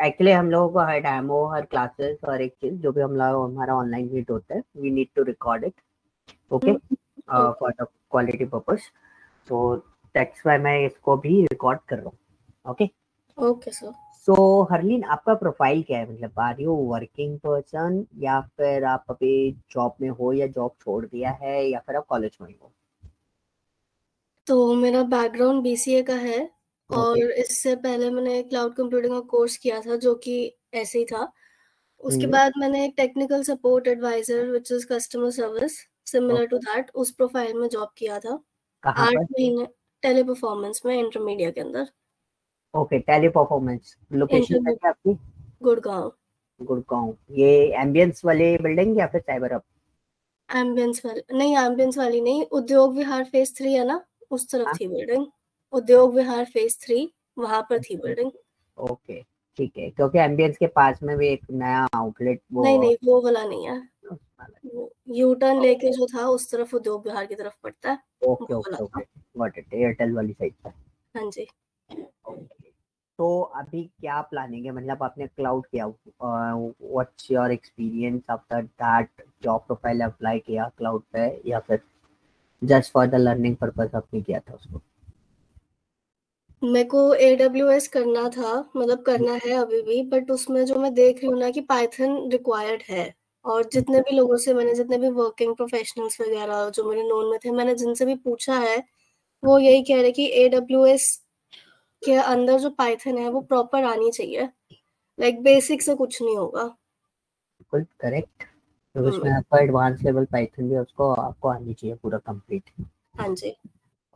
Actually हम लोगों को हर डेमो, हर क्लासेस, हर एक चीज जो भी हम लोग हमारा ऑनलाइन मीट होता है, we need to record it, okay, for the quality purpose. तो दैट्स व्हाई मैं इसको भी रिकॉर्ड कर रहा हूँ। Okay okay sir. So Harleen, आपका प्रोफाइल क्या है? मतलब आर यू वर्किंग पर्सन, या फिर आप अभी जॉब में हो, या जॉब छोड़ दिया है, या फिर आप कॉलेज में हो? तो मेरा बैकग्राउंड बीसीए का है, और ओके। इससे पहले मैंने क्लाउड कंप्यूटिंग का कोर्स किया था जो कि ऐसे ही था। उसके बाद मैंने एक technical support advisor which is customer service similar to that, उस प्रोफाइल में जॉब किया था। कहाँ 8 पर? महीने टेली परफॉर्मेंस में, इंटरमीडिया के अंदर। Okay, tele performance. लोकेशन क्या है आपकी? गुड़गांव। गुड़गांव। ये एम्बियंस वाले बिल्डिंग या फिर साइबर हब? एम्बियंस वाली नहीं, एम्बियंस वाली नहीं, उद्योग विहार फेज 3 है ना, उस तरफ हाँ? थी बिल्डिंग। उद्योग विहार फेज 3 वहां पर थी बिल्डिंग। ओके ठीक है, क्योंकि एम्बियंस के पास में भी एक नया आउटलेट नहीं वो नहीं, वो वाला नहीं है। यू टर्न लेके जो था उस तरफ उद्योग विहार की तरफ पड़ता है, ओके वो वाला ओके था। ओके, गॉट इट, एयरटेल वाली साइड पर। हाँ जी। ओके, तो अभी क्या प्लानिंग है? मतलब आपने क्लाउड किया, what's your experience after that? Job profile apply किया क्लाउड पे, या फिर just for the learning purpose आपने किया था उसको? मेरे को AWS करना था, मतलब करना है अभी भी, बट उसमें जो मैं देख रही हूँ ना कि पाइथन रिक्वायर्ड है। और जितने भी लोगों से मैंने, जितने भी वर्किंग प्रोफेशनल्स वगैरह जो मेरे नोन में थे, मैंने जिनसे भी पूछा है, वो यही कह रहे कि AWS के अंदर जो पाइथन है वो प्रॉपर आनी चाहिए, लाइक बेसिक से कुछ नहीं होगा। बिल्कुल करेक्ट। तो उसमें आपका एडवांस लेवल पाइथन भी है, उसको आपको आनी चाहिए पूरा कंप्लीट। हाँ जी।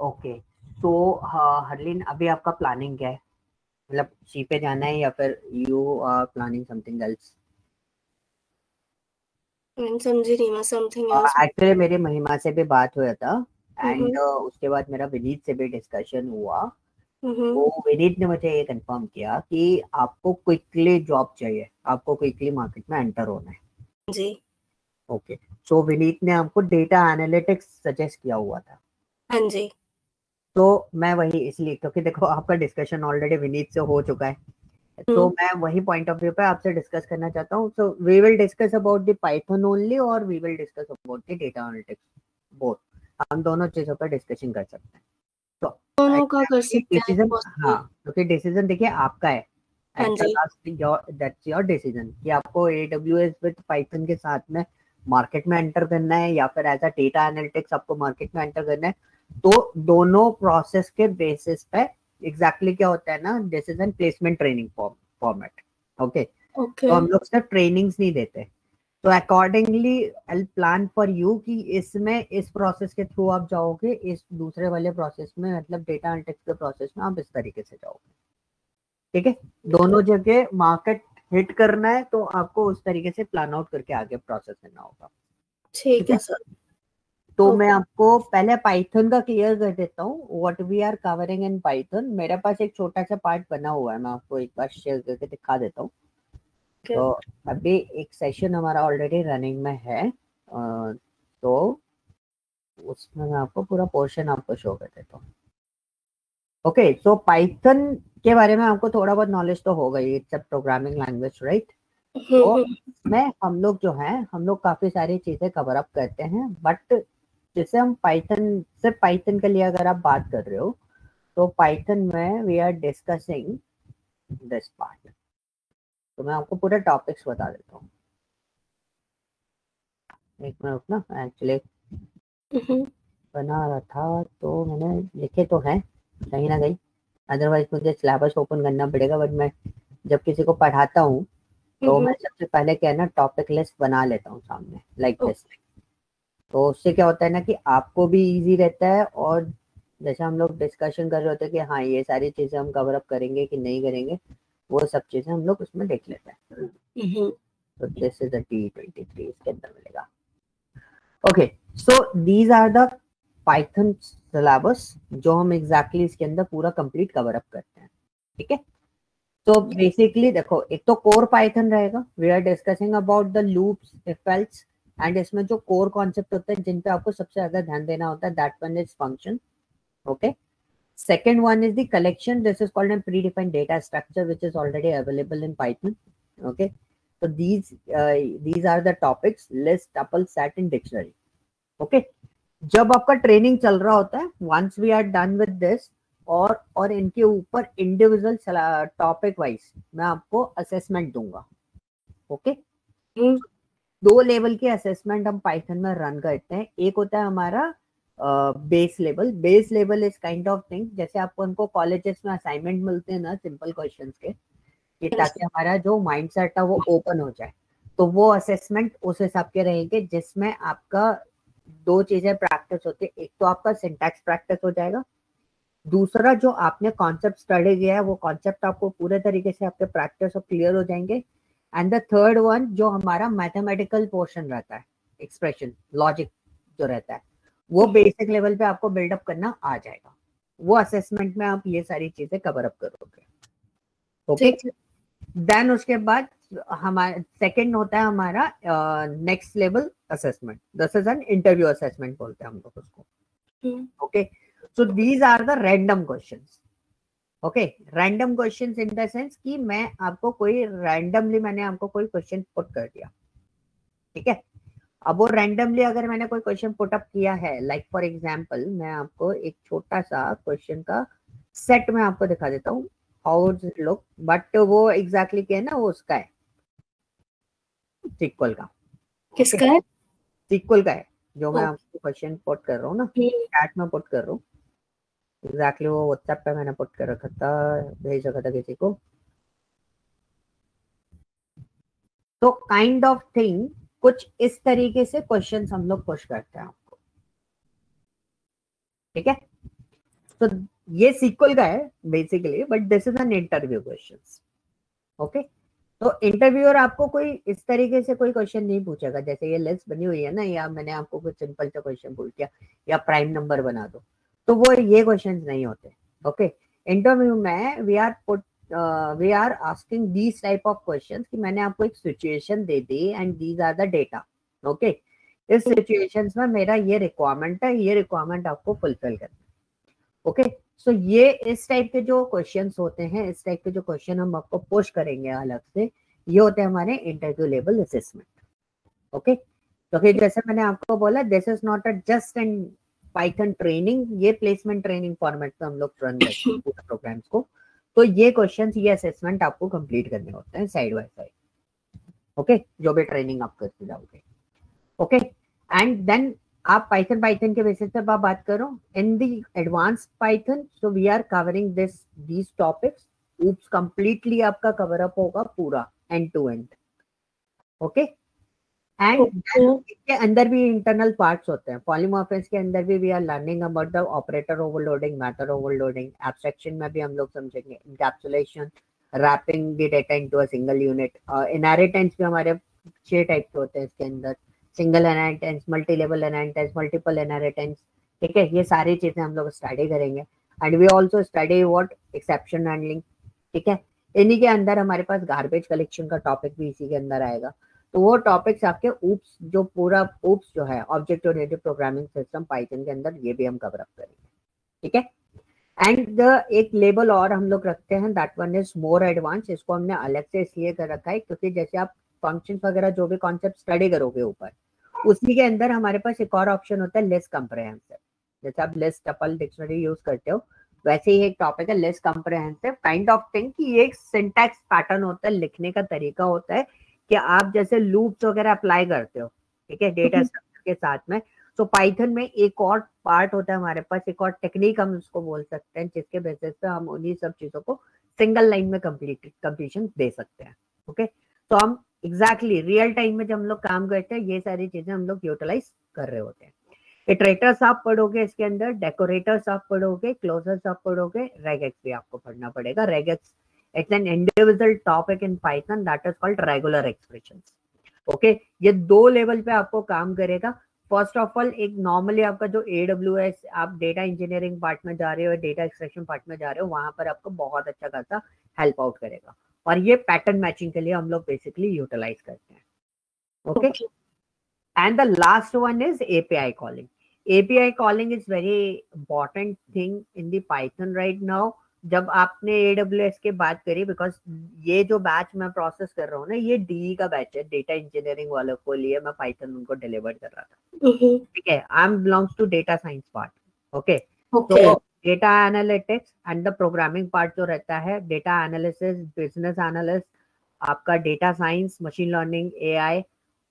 ओके, तो हरलीन, अभी आपका प्लानिंग क्या है? मतलब सी पे जाना है, या फिर you are planning something else? समझी नहीं मैं, समथिंग एल्स। एक्चुअली मेरी महिमा से भी बात हुआ था, एंड उसके बाद मेरा विनीत से भी डिस्कशन हुआ। तो विनीत ने मुझे ये कंफर्म किया कि आपको क्विकली जॉब चाहिए, आपको क्विकली मार्केट में एंटर होना है। जी। ओके, सो विनीत ने हमको डेटा एनालिटिक्स सजेस्ट किया हुआ था। हाँ जी। तो मैं वही, इसलिए क्योंकि देखो आपका डिस्कशन ऑलरेडी विनीत से हो चुका है, तो मैं वही पॉइंट ऑफ व्यू पे आपसे डिस्कस करना चाहता हूँ। So we will discuss about the Python only, और we will discuss about the data analytics both. हम दोनों चीजों पर डिस्कशन कर सकते हैं। तो दोनों का कर सकते हैं डिसीजन, possible। हाँ, क्योंकि डिसीजन देखिए आपका है, हाँ एट द जी। लास्ट दैट्स योर डिसीजन कि आपको AWS विद पाइथन के साथ में मार्केट में एंटर करना है, या फिर एज अ डेटा एनालिटिक्स आपको मार्केट में एंटर करना है। तो दोनों प्रोसेस के बेसिस पे एग्जैक्टली क्या होता है ना, decision placement training format. Okay, तो हम लोग सिर्फ ट्रेनिंग्स नहीं देते। तो accordingly I plan for you कि इसमें इस प्रोसेस के थ्रू आप जाओगे, इस दूसरे वाले प्रोसेस में, मतलब डेटा एनालिटिक्स के प्रोसेस में आप इस तरीके से जाओगे। ठीक है, दोनों जगह मार्केट हिट करना है, तो आपको उस तरीके से प्लान आउट करके आगे प्रोसेस करना होगा। ठीक है सर। तो मैं आपको पहले पाइथन का क्लियर कर देता हूँ, what we are covering in Python. मेरे पास एक छोटा सा पार्ट बना हुआ है, मैं आपको एक बार शेयर करके दिखा देता हूँ। तो अभी एक सेशन हमारा ऑलरेडी रनिंग में है, तो उसमें मैं आपको पूरा पोर्शन आपको शो कर देता हूँ। ओके, सो पाइथन के बारे में आपको थोड़ा बहुत नॉलेज तो होगा ही, it's a programming language, right? तो इसमें हम लोग जो हैं, हम लोग काफी सारी चीजें कवर अप करते हैं, बट जैसे हम पाइथन, सिर्फ पाइथन के लिए अगर आप बात कर रहे हो, तो पाइथन में we are discussing this part. तो मैं आपको पूरे टॉपिक्स बता देता हूँ, एक मिनट ना, एक्चुअली बना रहा था तो मैंने लिखे तो हैं कहीं ना कहीं, अदरवाइज मुझे सिलेबस ओपन करना पड़ेगा। बट मैं जब किसी को पढ़ाता हूँ, तो मैं सबसे पहले क्या है ना, टॉपिक लिस्ट बना लेता हूँ सामने, लाइक दिस। तो उससे क्या होता है ना कि आपको भी इजी रहता है, और जैसे हम लोग डिस्कशन कर रहे होते हैं कि हाँ ये सारी चीजें हम कवर अप करेंगे कि नहीं करेंगे, वो सब चीजें हम लोग उसमें देख लेते हैं। तो दिस इज D23 इसके अंदर मिलेगा। Okay, so these are the Python syllabus जो हम एग्जैक्टली इसके अंदर पूरा कंप्लीट कवर अप करते हैं। ठीक है, तो बेसिकली देखो, एक तो कोर पाइथन रहेगा, we are discussing about the loops, if else, and इसमें जो कोर कॉन्सेप्ट होते हैं जिन पे आपको सबसे ज्यादा ध्यान देना होता है, that one is function. Okay, Second one is the collection. This is called a predefined data structure which is already available in Python. Okay, so these are the topics: list, tuple, set and dictionary. Okay, जब आपका training चल रहा होता है, once we are done with this, और इनके ऊपर individual topic wise मैं आपको असेसमेंट दूंगा. ओके, दो लेवल के असेसमेंट हम पाइथन में रन करते हैं. एक होता है हमारा base level. Base level is kind of thing जैसे आपको उनको कॉलेजेस में असाइनमेंट मिलते हैं ना सिंपल क्वेश्चंस के, कि ताकि हमारा जो माइंडसेट है वो ओपन हो जाए. तो वो असेसमेंट उस हिसाब के रहेंगे जिसमें आपका दो चीजें प्रैक्टिस होती है. एक तो आपका सिंटैक्स प्रैक्टिस हो जाएगा, दूसरा जो आपने कॉन्सेप्ट स्टडी किया है वो कॉन्सेप्ट आपको पूरे तरीके से आपके प्रैक्टिस और क्लियर हो जाएंगे. एंड द थर्ड वन जो हमारा मैथमेटिकल पोर्शन रहता है, एक्सप्रेशन लॉजिक जो रहता है, वो बेसिक लेवल पे आपको बिल्डअप करना आ जाएगा. वो असेसमेंट में आप ये सारी चीजें कवर अप करोगे. ओके, देन उसके बाद हमारा सेकंड होता है हमारा next level assessment. This is an interview assessment बोलते हैं हम लोग उसको. Okay, so these are the random questions. Okay, random questions in the sense कि मैं आपको कोई रैंडमली मैंने आपको कोई क्वेश्चन पुट कर दिया. ठीक है, अब वो रैंडमली अगर मैंने कोई क्वेश्चन पुट अप किया है, लाइक फॉर एग्जांपल मैं आपको एक छोटा सा क्वेश्चन का सेट में आपको दिखा देता हूँ how does it look, but वो एग्जैक्टली क्या है ना, वो उसका है सीक्वल का. किसका है? सीक्वल का है जो मैं आपको क्वेश्चन पुट कर रहा हूँ ना, चैट में पुट कर रहा हूँ. एग्जैक्टली वो व्हाट्सएप पे मैंने पुट कर रखा था, भेज रखा था किसी को. तो काइंड ऑफ थिंग कुछ इस तरीके से क्वेश्चंस हम लोग पुश करते हैं आपको. ठीक है, तो ये सीक्वल का है basically, but this is an interview questions. Okay, तो इंटरव्यूअर आपको कोई इस तरीके से कोई क्वेश्चन नहीं पूछेगा जैसे ये लिस्ट बनी हुई है ना, या मैंने आपको कुछ सिंपल सा क्वेश्चन पूछ दिया या प्राइम नंबर बना दो, तो वो ये क्वेश्चंस नहीं होते. ओके, इंटरव्यू में we are asking these type of questions कि मैंने आपको एक सिचुएशन दे दी and these are the data. Okay, इस सिचुएशंस में मेरा ये रिक्वायरमेंट है, ये रिक्वायरमेंट आपको फुलफिल करना है. ओके, सो ये इस टाइप के जो क्वेश्चंस होते हैं, इस टाइप के जो क्वेश्चन हम आपको पुश करेंगे अलग से, ये होते हैं हमारे इंटरव्यू लेवल असेसमेंट. ओके, तो फिर जैसे मैंने आपको बोला, this is not a just an Python training, ये प्लेसमेंट ट्रेनिंग फॉर्मेट में हम लोग रन करते हैं पूरे प्रोग्राम्स को. तो ये क्वेश्चंस, ये असेसमेंट आपको कंप्लीट करने होते हैं साइड बाय साइड. ओके, जो भी ट्रेनिंग आप करते जाओगे. ओके, एंड देन आप पाइथन के बेसिस पे बात करो in the advance Python. So we are covering these topics. Oops completely आपका कवर अप होगा पूरा end to end. Okay, and इसके अंदर भी इंटरनल पार्ट्स होते हैं. पॉलीमॉर्फिज्म के अंदर भी we are learning about the operator overloading, method overloading. Abstraction में भी हम लोग समझेंगे encapsulation, wrapping the data into a single unit. Inheritance भी हमारे 6 टाइप के होते हैं इसके अंदर. Single inheritance, multi level inheritance, multiple inheritance. ठीक है, ये सारी चीजें हम लोग स्टडी करेंगे. And we also study what exception handling. ठीक है, इन्हीं के अंदर हमारे पास गार्बेज कलेक्शन का टॉपिक भी इसी के अंदर आएगा. तो वो टॉपिक्स आपके ऊप्स, जो पूरा ऊप्स जो है object oriented programming system Python के अंदर, ये भी हम कवर अप करेंगे. ठीक है, एंड एक लेवल और हम लोग रखते हैं, that one is more advance. इसको हमने अलग से इसलिए कर रखा है क्योंकि जैसे आप फंक्शंस वगैरह जो भी कॉन्सेप्ट स्टडी करोगे ऊपर, उसी के अंदर हमारे पास एक और ऑप्शन होता है लिस्ट कंप्रिहेंसिव. जैसे आप लिस्ट, टपल, डिक्शनरी यूज करते हो, वैसे ही एक टॉपिक है list comprehensive. Kind of thing कि ये एक सिंटैक्स पैटर्न होता है, लिखने का तरीका होता है कि आप जैसे लूप्स वगैरह अप्लाई करते हो, ठीक है, डेटा स्ट्रक्चर के साथ में. तो पाइथन में एक और पार्ट होता है हमारे पास, एक और टेक्निक हम उसको बोल सकते हैं, जिसके बेसिस पे हम उन्हीं सब चीजों को सिंगल लाइन में कंप्लीशन दे सकते हैं. ओके, तो हम एग्जैक्टली रियल टाइम में जब हम लोग काम करते हैं, ये सारी चीजें हम लोग यूटिलाइज कर रहे होते हैं. इटरेटर्स आप पढ़ोगे इसके अंदर, डेकोरेटर्स आप पढ़ोगे, क्लोजर्स आप पढ़ोगे, रेगेक्स भी आपको पढ़ना पड़ेगा. Regex it's an individual topic in Python that is called regular expressions. Okay, ये दो लेवल पे आपको काम करेगा. फर्स्ट ऑफ ऑल, एक नॉर्मली आपका जो AWS, आप डेटा इंजीनियरिंग पार्ट में जा रहे हो, डेटा एक्सट्रैक्शन पार्ट में जा रहे हो, वहां पर आपको बहुत अच्छा खासा हेल्प आउट करेगा. और ये पैटर्न मैचिंग के लिए हम लोग बेसिकली यूटिलाइज करते हैं. Okay, and the last one is API calling. API calling is very important thing in the Python right now. जब आपने AWS के बात करी, बिकॉज ये जो बैच मैं प्रोसेस कर रहा हूँ ना, ये DE का बैच है, डेटा इंजीनियरिंग वालों को लिए मैं पाइथन उनको डिलीवर कर रहा था, ठीक है। I am belongs to data science part, okay. तो data analytics and the programming part जो रहता है, डेटा एनालिसिस, बिजनेस एनालिस्ट, आपका data science, machine learning, AI,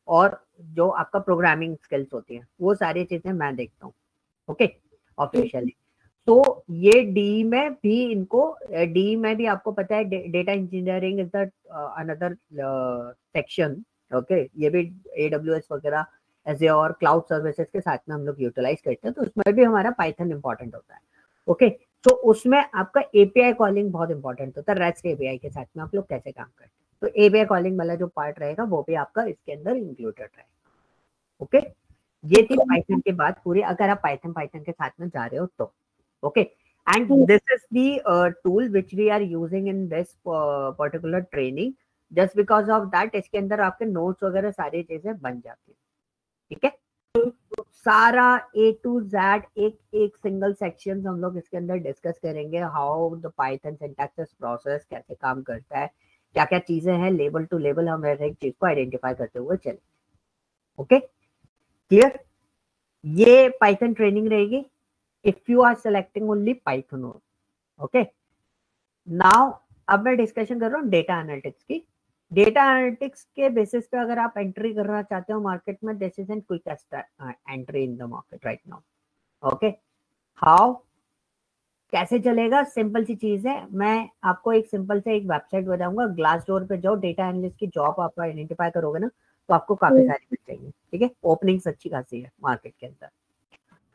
और जो आपका प्रोग्रामिंग स्किल्स होती है, वो सारी चीजें मैं देखता हूँ, ओके, ऑफिशियली। तो ये डी में भी इनको, डी में भी आपको पता है data engineering is the another section, okay. ये भी AWS वगैरह एज़्योर और क्लाउड सर्विसेज के साथ में हम लोग यूटिलाइज करते हैं, तो उसमें भी हमारा पाइथन इंपॉर्टेंट होता है, ओके। तो उसमें आपका API कॉलिंग बहुत इंपॉर्टेंट होता है, रेस्ट API के साथ में आप लोग कैसे काम करते हैं। तो API कॉलिंग वाला जो पार्ट रहेगा वो भी आपका इसके अंदर इंक्लूडेड रहेगा, ओके। ये थी पाइथन की बात पूरी, अगर आप पाइथन के साथ में जा रहे हो तो, okay. And this is the tool which we are using in this particular training, just because of that इसके अंदर आपके नोट्स वगैरह सारी चीजें बन जाती है, ठीक है। तो सारा A to Z एक एक सिंगल सेक्शन हम लोग इसके अंदर डिस्कस करेंगे, how the Python syntax process कैसे काम करता है, क्या क्या चीजें हैं, लेवल टू लेवल हम हर एक चीज को आइडेंटिफाई करते हुए चले, ओके, क्लियर। ये पाइथन ट्रेनिंग रहेगी if you are selecting only Python, okay. Now अब मैं डिस्कशन कर रहा हूँ डेटा एनालिटिक्स की। डेटा एनालिटिक्स के बेसिस पे अगर आप एंट्री करना चाहते हो मार्केट में, this is an quickest entry in the market right now, okay. How, कैसे चलेगा, सिंपल सी चीज है, मैं आपको एक सिंपल से एक वेबसाइट बताऊंगा, ग्लासडोर पे जाओ, डेटा एनालिस्ट की जॉब आप आइडेंटिफाई करोगे ना, तो आपको काफी सारी मिल जाएंगी, ठीक है। ओपनिंग्स अच्छी खासी है मार्केट के अंदर,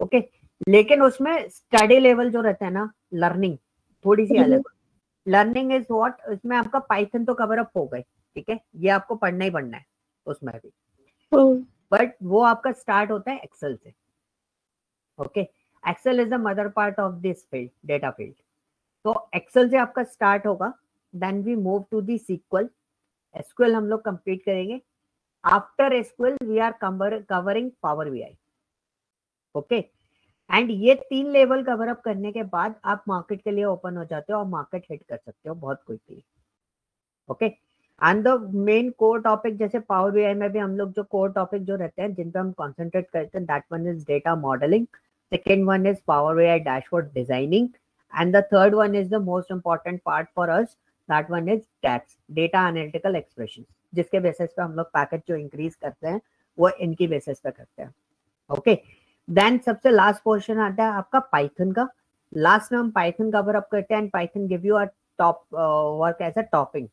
ओके। लेकिन उसमें स्टडी लेवल जो रहता है ना, लर्निंग थोड़ी सी अलग। लर्निंग इज व्हाट, इसमें आपका पाइथन तो कवर अप हो गए, ठीक है, ये आपको पढ़ना ही पढ़ना है उसमें भी, बट वो आपका स्टार्ट होता है एक्सेल से, okay. Excel is the mother part of this field, data field. तो एक्सेल से आपका स्टार्ट होगा, then we move to the SQL। SQL हम लोग कंप्लीट करेंगे। After SQL we are covering power BI, okay. And ये 3 level cover up करने के बाद आप मार्केट के लिए ओपन हो जाते हो और मार्केट हिट कर सकते हो बहुत quickly, okay. And the main core topic, जैसे पावर BI में भी हम लोग जो कोर टॉपिक जो रहते हैं जिन पे हम कॉन्सेंट्रेट करते हैं, that one is data modelling, second one is power BI dashboard designing, and the third one is the most important part for us, that one is DAX, data analytical expression, जिसके basis पे हम लोग package जो increase करते हैं वो इनकी basis पे करते हैं, ओके। देन सबसे लास्ट पोर्शन आता है आपका पाइथन का। लास्ट में हम पाइथन कवर अप करते हैं, and Python give you a top work as a topping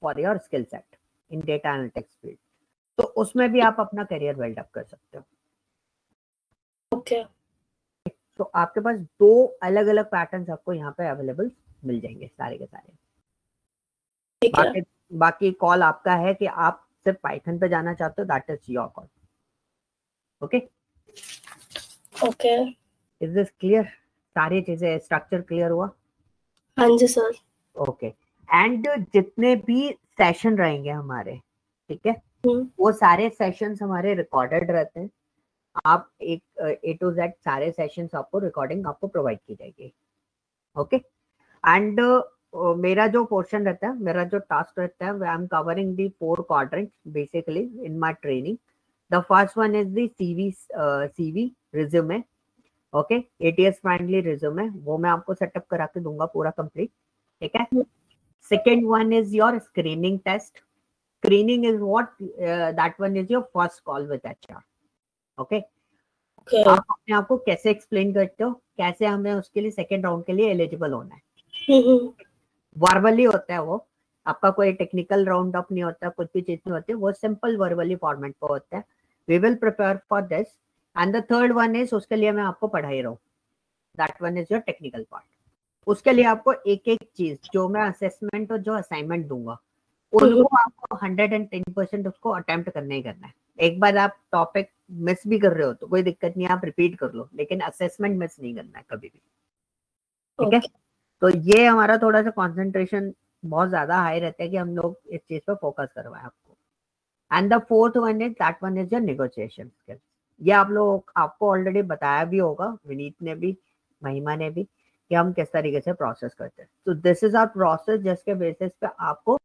for your skill set in data analytics field. तो उसमें भी आप अपना करियर बिल्ड अप कर सकते हो, ओके। तो आपके पास 2 अलग अलग पैटर्न्स आपको यहाँ पे अवेलेबल मिल जाएंगे सारे के सारे। ठीक है। बाकी कॉल आपका है कि आप सिर्फ पाइथन पे जाना चाहते हो, that is your call, okay. Okay, is this clear? सारी चीजें, स्ट्रक्चर क्लियर हुआ? हाँ जी सर। ओके। एंड जितने भी सेशन रहेंगे हमारे, ठीक है, वो सारे सेशंस हमारे रिकॉर्डेड रहते हैं। आप एक A to Z सारे सेशंस आपको रिकॉर्डिंग आपको प्रोवाइड की जाएगी, ओके। एंड मेरा जो पोर्शन रहता है, मेरा जो टास्क रहता है, I am covering the 4 quadrants basically in my training. The first one is the CV resume, okay, ATS friendly resume, वो मैं आपको सेटअप करा के दूंगा पूरा कंप्लीट, ठीक है। Second one is your screening test. Screening is what, that one is your first call with HR, okay. आप अपने आप को कैसे एक्सप्लेन करते हो, कैसे हमें उसके लिए सेकेंड राउंड के लिए एलिजिबल होना है। वर्बली होता है वो, आपका कोई टेक्निकल राउंड अप नहीं होता, कुछ भी चीज नहीं होती, वो सिंपल वर्बली फॉर्मेट पर होता है। We will prepare for this. And the third one is, उसके लिए मैं आपको पढ़ा ही रहा हूँ, that one is your technical part. उसके लिए आपको एक एक चीज जो मैं असेसमेंट और जो असाइनमेंट दूंगा, उनको आपको 110% उसको अटेम्प्ट करना ही करना है। एक बार आप टॉपिक मिस भी कर रहे हो तो कोई दिक्कत नहीं, आप रिपीट कर लो, लेकिन असेसमेंट मिस नहीं करना है कभी भी, ठीक है। तो ये हमारा थोड़ा सा कंसंट्रेशन बहुत ज्यादा हाई रहता है कि हम लोग इस चीज पर फोकस करवाएं आपको। And the fourth one is, that one is your negotiation skills, ये आप लोग आपको ऑलरेडी बताया भी होगा, विनीत ने भी, महिमा ने भी, कि हम किस तरीके से प्रोसेस करते हैं। तो दिस इज आवर प्रोसेस जिसके बेसिस पे आपको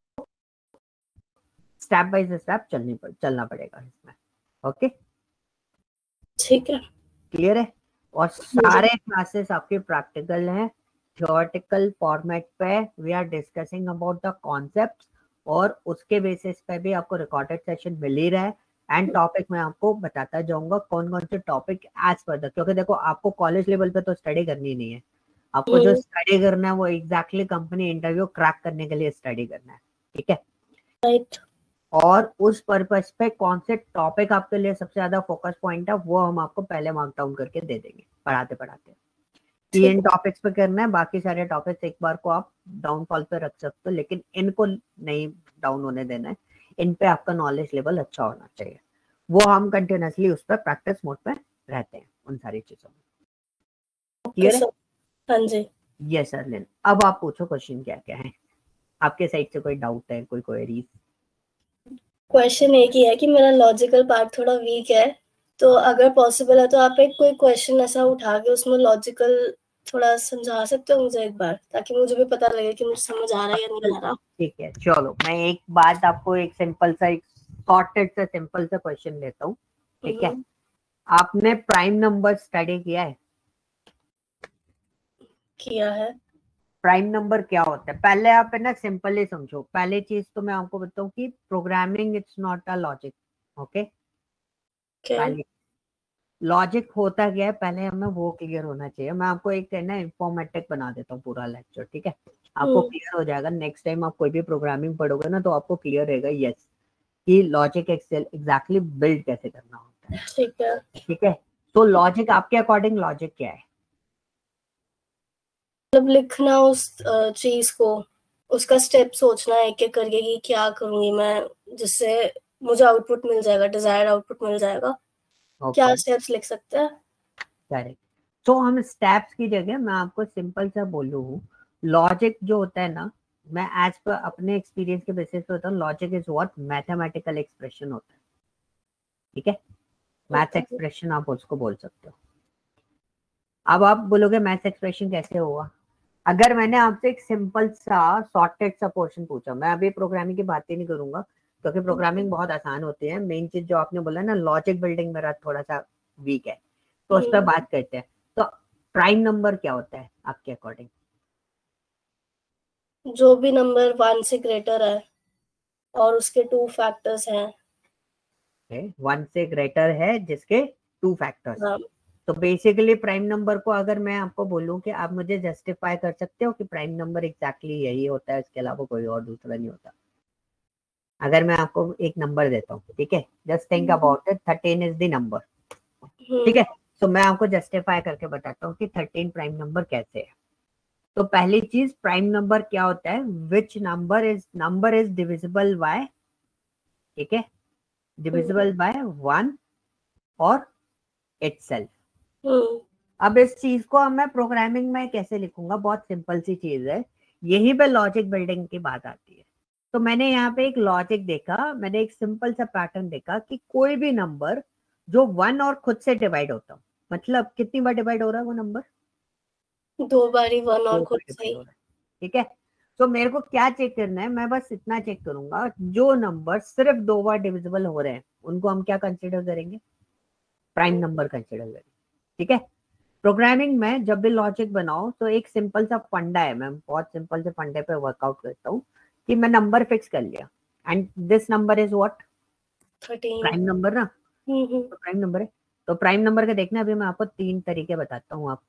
स्टेप बाय स्टेप चलना पड़ेगा इसमें। ओके, ठीक है, क्लियर है। और सारे क्लासेस आपके प्रैक्टिकल हैं, थियोरेटिकल फॉर्मेट पे we are discussing about the concepts, और उसके बेसिस पे भी आपको रिकॉर्डेड सेशन मिल ही रहा है। एंड टॉपिक मैं आपको बताता जाऊंगा कौन कौन से टॉपिक एज पर द, क्योंकि देखो आपको कॉलेज लेवल पे तो स्टडी करनी नहीं है, आपको जो स्टडी करना है वो एग्जैक्टली कंपनी इंटरव्यू क्रैक करने के लिए स्टडी करना है, ठीक है। राइट। और उस पर्पस पे कौन से टॉपिक आपके लिए सबसे ज्यादा फोकस पॉइंट है वो हम आपको पहले मार्क डाउन करके दे देंगे पढ़ाते पढ़ाते, कि इन टॉपिक्स पे करना है। बाकी सारे टॉपिक्स एक बार को आप डाउनफॉल पे रख सकते हो, लेकिन इनको नहीं डाउन होने देना है, इन पे आपका नॉलेज लेवल अच्छा होना चाहिए। वो हम कंटिन्यूसली उस पर प्रैक्टिस मोड पे रहते हैं उन सारी चीजों में। क्लियर है? हाँ जी। यस सर लिन, अब आप पूछो क्वेश्चन क्या क्या है आपके साइड से, कोई डाउट है, कोई क्वेरीज? क्वेश्चन एक ही है कि मेरा लॉजिकल पार्ट थोड़ा वीक है, तो अगर पॉसिबल है तो आप एक कोई क्वेश्चन ऐसा उठा के उसमें लॉजिकल थोड़ा समझा सकते हो मुझे एक बार, ताकि मुझे भी पता लगे कि मुझे समझ आ रहा है या नहीं आ रहा। ठीक है, चलो मैं एक बात आपको एक सिंपल सा, एक सॉर्टेड से सिंपल सा क्वेश्चन लेता हूँ, ठीक है। आपने प्राइम नंबर स्टडी किया है? किया है। प्राइम नंबर क्या होता है? पहले आप है ना सिंपली समझो। पहली चीज तो मैं आपको बताऊं कि programming it's not a logic, okay. पहले लॉजिक होता क्या है, पहले हमें वो क्लियर होना चाहिए। मैं आपको एक है ना इंफॉर्मेटिक बना देता हूँ पूरा लेक्चर, ठीक है, आपको क्लियर हो जाएगा। नेक्स्ट टाइम आप कोई भी प्रोग्रामिंग पढ़ोगे ना तो आपको क्लियर रहेगा, यस, कि लॉजिक एग्जैक्टली बिल्ड कैसे करना होता है, ठीक है। ठीक है। तो लॉजिक आपके अकॉर्डिंग लॉजिक क्या है? मतलब लिखना उस चीज को, उसका स्टेप सोचना है एक एक करके कि क्या करूंगी मैं जिससे मुझे आउटपुट मिल जाएगा, डिजायर्ड आउटपुट मिल जाएगा। क्या स्टेप्स लिख सकते हैं? करेक्ट। तो हम स्टेप्स की जगह मैं आपको सिंपल सा बोलूं हूँ, लॉजिक जो होता है ना, मैं एज पर अपने एक्सपीरियंस के बेसिस पे होता हूँ, logic is what mathematical expression होता है, ठीक है। मैथ्स एक्सप्रेशन आप उसको बोल सकते हो। अब आप बोलोगे मैथ्स एक्सप्रेशन कैसे होगा? अगर मैंने आपसे एक सिंपल सा सॉर्टेड सा पोर्शन पूछा, मैं अभी प्रोग्रामिंग की बात ही नहीं करूंगा क्योंकि प्रोग्रामिंग बहुत आसान होती है। मेन चीज जो आपने बोला ना, लॉजिक बिल्डिंग मेरा थोड़ा सा वीक है, तो उस पर बात करते हैं। तो प्राइम नंबर क्या होता है आपके अकॉर्डिंग? जो भी नंबर 1 से ग्रेटर है और उसके 2 फैक्टर्स हैं। 1 से ग्रेटर है जिसके 2 फैक्टर्स। हाँ। तो बेसिकली प्राइम नंबर को अगर मैं आपको बोलूं कि आप मुझे जस्टिफाई कर सकते हो कि प्राइम नंबर एग्जैक्टली यही होता है, इसके अलावा कोई और दूसरा नहीं होता। अगर मैं आपको एक नंबर देता हूँ, ठीक है, just think about it, 13 is the number, ठीक है। तो मैं आपको जस्टिफाई करके बताता हूँ कि 13 प्राइम नंबर कैसे है। तो पहली चीज, प्राइम नंबर क्या होता है? Which number is divisible by, ठीक है, डिविजिबल बाय 1 और इटसेल्फ। अब इस चीज को मैं प्रोग्रामिंग में कैसे लिखूंगा? बहुत सिंपल सी चीज है, यहीं पे लॉजिक बिल्डिंग की बात आती है। तो मैंने यहाँ पे एक लॉजिक देखा, मैंने एक सिंपल सा पैटर्न देखा कि कोई भी नंबर जो 1 और खुद से डिवाइड होता हो, मतलब कितनी बार डिवाइड हो रहा है वो नंबर? 2 बार ही 1 और खुद से ही। ठीक है। तो मेरे को क्या चेक करना है? मैं बस इतना चेक करूंगा, जो नंबर सिर्फ 2 बार डिविजिबल हो रहे हैं उनको हम क्या कंसिडर करेंगे? प्राइम नंबर कंसिडर करेंगे, ठीक है। प्रोग्रामिंग में जब भी लॉजिक बनाओ तो एक सिंपल सा फंडा है, मैं बहुत सिंपल से फंडे पे वर्कआउट करता हूँ कि मैं नंबर फिक्स कर लिया and this number is what? 13। Prime number ना, तो प्राइम नंबर है। तो प्राइम नंबर के देखना, अभी मैं आपको 3 तरीके बताता हूँ, आप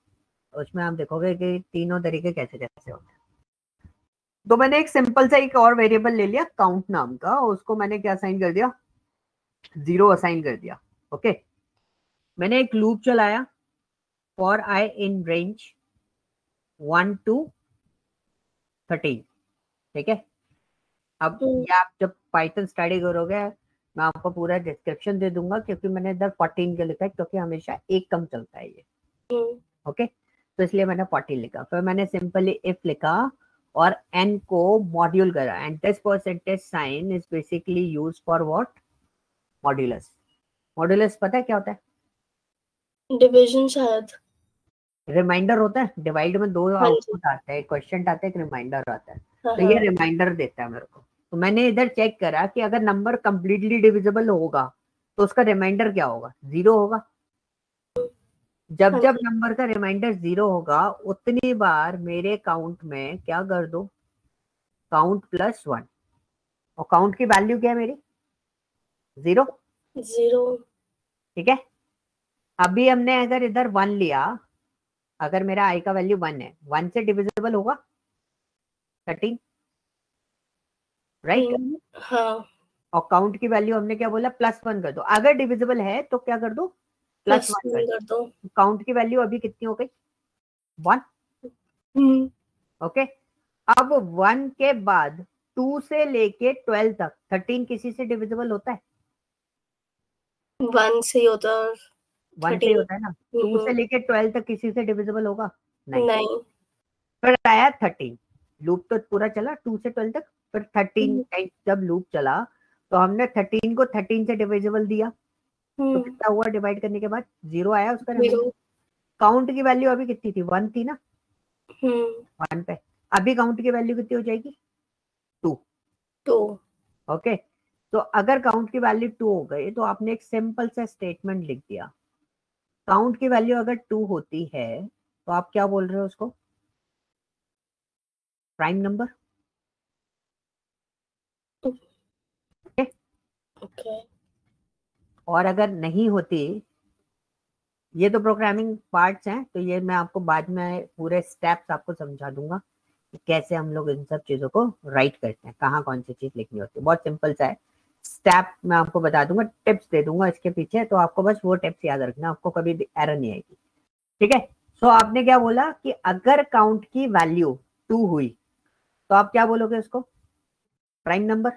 उसमें आप देखोगे कि तीनों तरीके कैसे कैसे होते हैं। तो मैंने एक सिंपल सा एक और वेरिएबल ले लिया काउंट नाम का, उसको मैंने क्या असाइन कर दिया? 0 असाइन कर दिया, ओके। मैंने एक लूप चलाया for I in range 1 to 13, ठीक है। अब ये आप जब पाइथन स्टडी करोगे, मैं आपको पूरा डिस्क्रिप्शन दे दूंगा, क्योंकि मैंने इधर 14 के लिखा है क्योंकि हमेशा एक कम चलता है ये, ओके। तो इसलिए मैंने 14 लिखा, फिर मैंने सिंपली इफ लिखा और n को मॉड्यूल करा, and this percentage sign is basically use for what? Modulus. Modulus पता है क्या होता है? डिवीजन शायद। रिमाइंडर होता है, डिवाइड में दो हाँ जी। आउटपुट आता है, एक क्वेश्चन आता है, एक रिमाइंडर आता है। हाँ तो ये हाँ। रिमाइंडर देता है मेरे को। तो मैंने इधर चेक करा कि अगर नंबर कंप्लीटली डिविजिबल होगा तो उसका रिमाइंडर क्या होगा, 0 होगा। जब हाँ जब जी। नंबर का रिमाइंडर 0 होगा उतनी बार मेरे काउंट में क्या कर दो, काउंट +1। और काउंट की वैल्यू क्या है मेरी, 0। 0। ठीक है, अभी हमने अगर इधर 1 लिया, अगर मेरा आई का वैल्यू 1 है, 1 से डिविजिबल होगा 13, राइट। हाँ। और काउंट की वैल्यू हमने क्या बोला, +1 कर दो। अगर डिविजिबल है तो क्या कर दो, प्लस +1 कर वन कर दो। दो। काउंट की वैल्यू अभी कितनी हो गई, 1। हम्म। ओके, अब 1 के बाद 2 से लेके 12 तक 13 किसी से डिविजिबल होता है, 1 से ही होता है। 1 से ही 13। होता है ना। 2 से लेके 12 तक किसी से डिविजिबल होगा, नहीं। नहीं। फिर आया 13, लूप तो पूरा चला 2 से 12 तक। फिर 13 टाइम जब लूप चला तो हमने 13 को 13 से डिविजिबल दिया, तो कितना हुआ डिवाइड करने के बाद, 0 आया उसका रिमाइंडर। 0। काउंट की वैल्यू अभी कितनी थी, 1 थी ना, हम्म। 1 पे। अभी काउंट की वैल्यू कितनी हो जाएगी, 2। 2। ओके, तो अगर काउंट की वैल्यू 2 हो गई तो आपने एक सिंपल सा स्टेटमेंट लिख दिया। काउंट की वैल्यू अगर 2 होती है तो आप क्या बोल रहे हो उसको, प्राइम नंबर। ओके। और अगर नहीं होती, ये तो प्रोग्रामिंग पार्ट्स हैं, तो ये मैं आपको बाद में पूरे स्टेप्स आपको समझा दूंगा कि कैसे हम लोग इन सब चीजों को राइट करते हैं, कहाँ कौन सी चीज लिखनी होती है। बहुत सिंपल सा है, स्टेप मैं आपको बता दूंगा, टिप्स दे दूंगा इसके पीछे, तो आपको बस वो टिप्स याद रखना, आपको कभी भी एरर नहीं आएगी। ठीक है, सो आपने क्या बोला कि अगर काउंट की वैल्यू 2 हुई तो आप क्या बोलोगे उसको, प्राइम नंबर।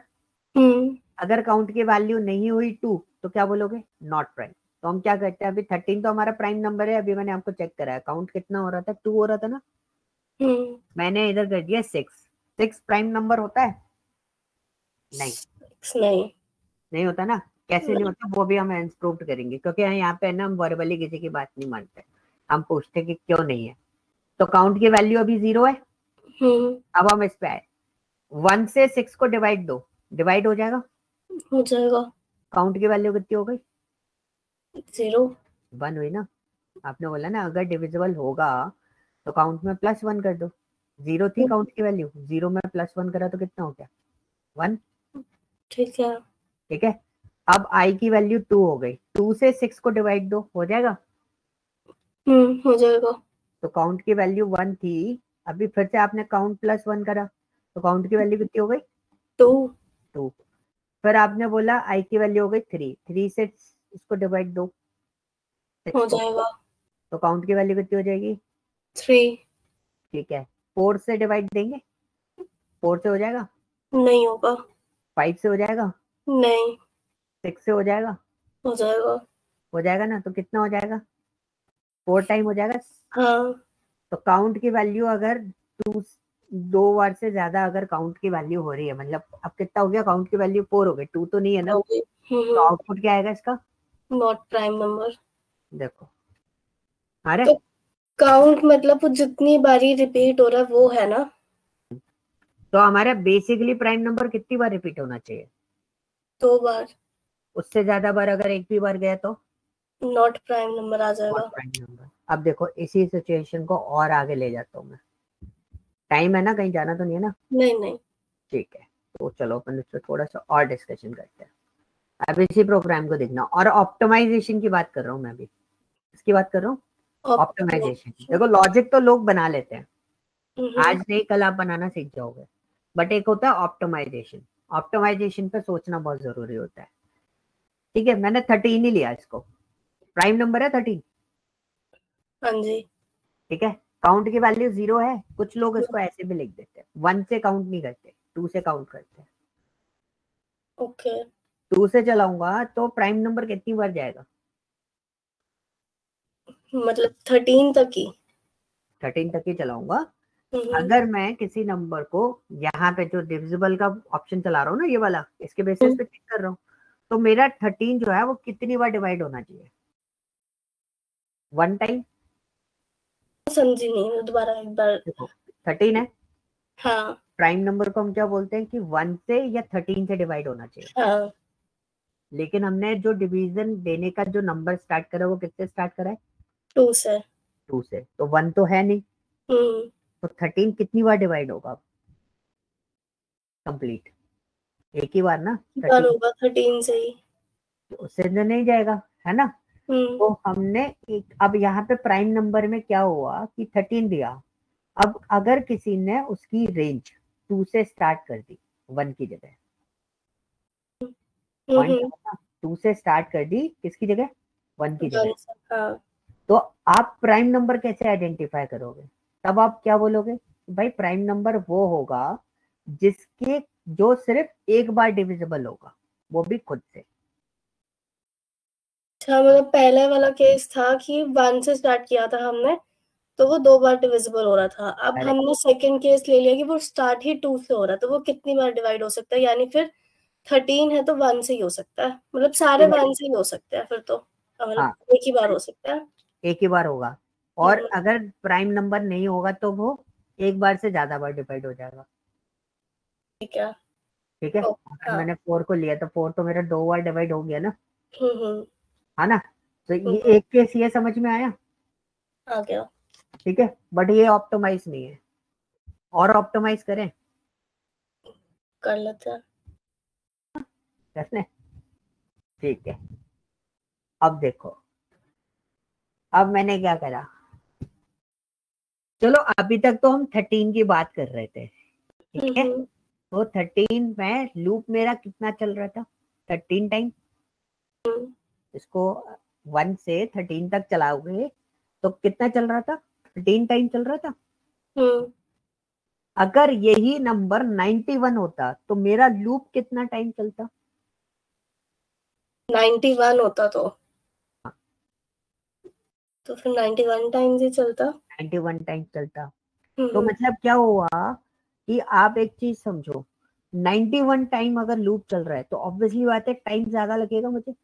हम्म। अगर काउंट की वैल्यू नहीं हुई 2 तो क्या बोलोगे, नॉट प्राइम। तो हम क्या करते हैं, अभी 13 तो हमारा प्राइम नंबर है, अभी मैंने आपको चेक कराया काउंट कितना हो रहा था, 2 हो रहा था ना। हम्म। मैंने इधर कर दिया 6। 6 प्राइम नंबर होता है, नहीं, नहीं। नहीं होता ना। कैसे नहीं नहीं। होता वो भी हम इंप्रूव करेंगे, क्योंकि यहाँ पे ना हम वर्बली किसी की बात नहीं मानते, हम पूछते कि क्यों नहीं है। तो काउंट की वैल्यू अभी 0 है। हम्म। अब हम इस पे आए, 1 से 6 को डिवाइड दो, डिवाइड हो जाएगा। हो जाएगा। काउंट की वैल्यू कितनी हो गई, 0। 1 हुई ना। आपने बोला ना अगर डिविजिबल होगा तो काउंट में +1 कर दो। 0 थी काउंट की वैल्यू, 0 में +1 करा तो कितना हो गया, 1। ठीक है। ठीक है, अब आई की वैल्यू 2 हो गई, 2 से 6 को डिवाइड दो, हो जाएगा। हो जाएगा। तो काउंट की वैल्यू 1 थी, अभी फिर से आपने काउंट +1 करा तो काउंट की वैल्यू कितनी हो गई, 2। 2। फिर आपने बोला आई की वैल्यू हो गई 3, 3 से इसको डिवाइड दो, 6 हो को, जाएगा। तो काउंट की वैल्यू कितनी हो जाएगी, 3। ठीक है। 4 से डिवाइड देंगे, 4 से हो जाएगा, नहीं होगा। 5 से हो जाएगा, नहीं। 6 से हो जाएगा, हो जाएगा। हो जाएगा ना। तो कितना हो जाएगा, 4 टाइम हो जाएगा। हाँ। तो काउंट की वैल्यू अगर 2, 2 बार से ज्यादा अगर काउंट की वैल्यू हो रही है, मतलब अब कितना हो गया, काउंट की वैल्यू 4 हो गई, 2 तो नहीं है ना। होगी। तो आउटपुट क्या आएगा इसका, नॉट प्राइम नंबर। देखो, अरे तो काउंट मतलब वो जितनी बारी रिपीट हो रहा है वो है ना। तो हमारा बेसिकली प्राइम नंबर कितनी बार रिपीट होना चाहिए, 2 बार। उससे ज्यादा बार अगर एक भी बार गया तो नॉट प्राइम नंबर आ नॉट जाएगा। Prime number. अब देखो इसी सिचुएशन को और आगे ले जाता हूँ मैं, टाइम है ना, कहीं जाना तो नहीं है ना। नहीं नहीं। ठीक है, तो चलो अपन इस पर थोड़ा सा और डिस्कशन करते हैं। अब इसी प्रोग्राम को देखना, और ऑप्टिमाइजेशन की बात कर रहा हूँ मैं अभी, इसकी बात कर रहा हूँ, ऑप्टिमाइजेशन। ऑप्टिमाइजेशन। देखो लॉजिक तो लोग बना लेते हैं, हम्म। आज नहीं कल आप बनाना सीख जाओगे, बट एक होता है ऑप्टिमाइजेशन। ऑप्टिमाइजेशन पे सोचना बहुत जरूरी होता है। ठीक है, मैंने 13 ही लिया इसको, प्राइम नंबर है 13। हाँ जी। ठीक है, काउंट की वैल्यू 0 है, कुछ लोग इसको ऐसे भी लिख देते हैं, 1 से काउंट नहीं करते, 2 से काउंट करते हैं। ओके। 2 से चलाऊंगा तो प्राइम नंबर कितनी बार जाएगा, मतलब 13 तक ही। 13 तक ही चलाऊंगा। हम्म। अगर मैं किसी नंबर को यहाँ पे जो डिविजिबल का ऑप्शन चला रहा हूँ ना, ये वाला, इसके बेसिस पे चेक कर रहा हूँ, तो मेरा 13 जो है वो कितनी बार डिवाइड होना चाहिए, 1 टाइम, समझी नहीं, दोबारा एक बार। देखो 13 है, हाँ प्राइम नंबर को हम क्या बोलते हैं कि 1 से या 13 से डिवाइड होना चाहिए, हाँ लेकिन हमने जो डिवीजन देने का जो नंबर स्टार्ट करा वो किससे स्टार्ट करा है, 2 से। 2 से, तो 1 तो है नहीं, हम्म तो 13 कितनी बार डिवाइड होगा कंप्लीट, एक ही बार ना, बार 13 होगा 13 से ही। उससे तो नहीं जाएगा, है ना। हम्म तो हमने एक, अब यहाँ पे प्राइम नंबर में क्या हुआ कि 13 दिया, अब अगर किसी ने उसकी रेंज 2 से स्टार्ट कर दी 1 की जगह, पॉइंट हम्म 2 से स्टार्ट कर दी किसकी जगह, 1 की जगह, 1 से, हाँ। तो आप प्राइम नंबर कैसे आइडेंटिफाई करोगे, तब आप क्या बोलोगे, भाई प्राइम नंबर वो होगा जिसके, जो सिर्फ एक बार डिविजिबल होगा, वो भी खुद से। अच्छा, मतलब पहले वाला केस था कि 1 से स्टार्ट किया था हमने, तो वो 2 बार डिविजिबल हो रहा था। अब अरे हमने सेकंड केस ले लिया कि वो स्टार्ट ही 2 से हो रहा है, तो वो कितनी बार डिवाइड हो सकता है, यानी फिर 13 है तो 1 से ही हो सकता है, मतलब सारे 1 से ही हो सकते हैं फिर तो, मतलब हाँ, एक ही बार हो सकता है। एक ही बार होगा, और हम्म अगर प्राइम नंबर नहीं होगा तो वो एक बार से ज्यादा बार डिवाइड हो जाएगा, ठीक है। ठीक है। ओ, अगर हाँ। मैंने 4 को लिया तो 4 तो मेरा 2 बार डिवाइड हो गया ना, हम्म। है ना। तो ये हम्म, एक केस ये समझ में आया, आ गया। ठीक है, बट ये ऑप्टिमाइज नहीं है, और ऑप्टिमाइज करें, कर लेते हैं। कर लें, ठीक है। अब देखो, अब मैंने क्या करा, चलो अभी तक तो हम 13 की बात कर रहे थे, ठीक है। हम्म तो 13 में लूप मेरा कितना चल रहा था, 13 टाइम, हम्म इसको 1 से 13 तक चलाओगे तो कितना चल रहा था, 13 टाइम चल रहा था। हम्म अगर यही नंबर 91 होता तो मेरा लूप कितना टाइम चलता, 91 होता तो फिर 91 टाइम्स ही चलता। 91 टाइम चलता। तो हम्म मतलब क्या हुआ कि आप एक चीज समझो, 91 टाइम अगर लूप चल रहा है तो ऑब्वियसली बात है टाइम ज्यादा लगेगा मुझे,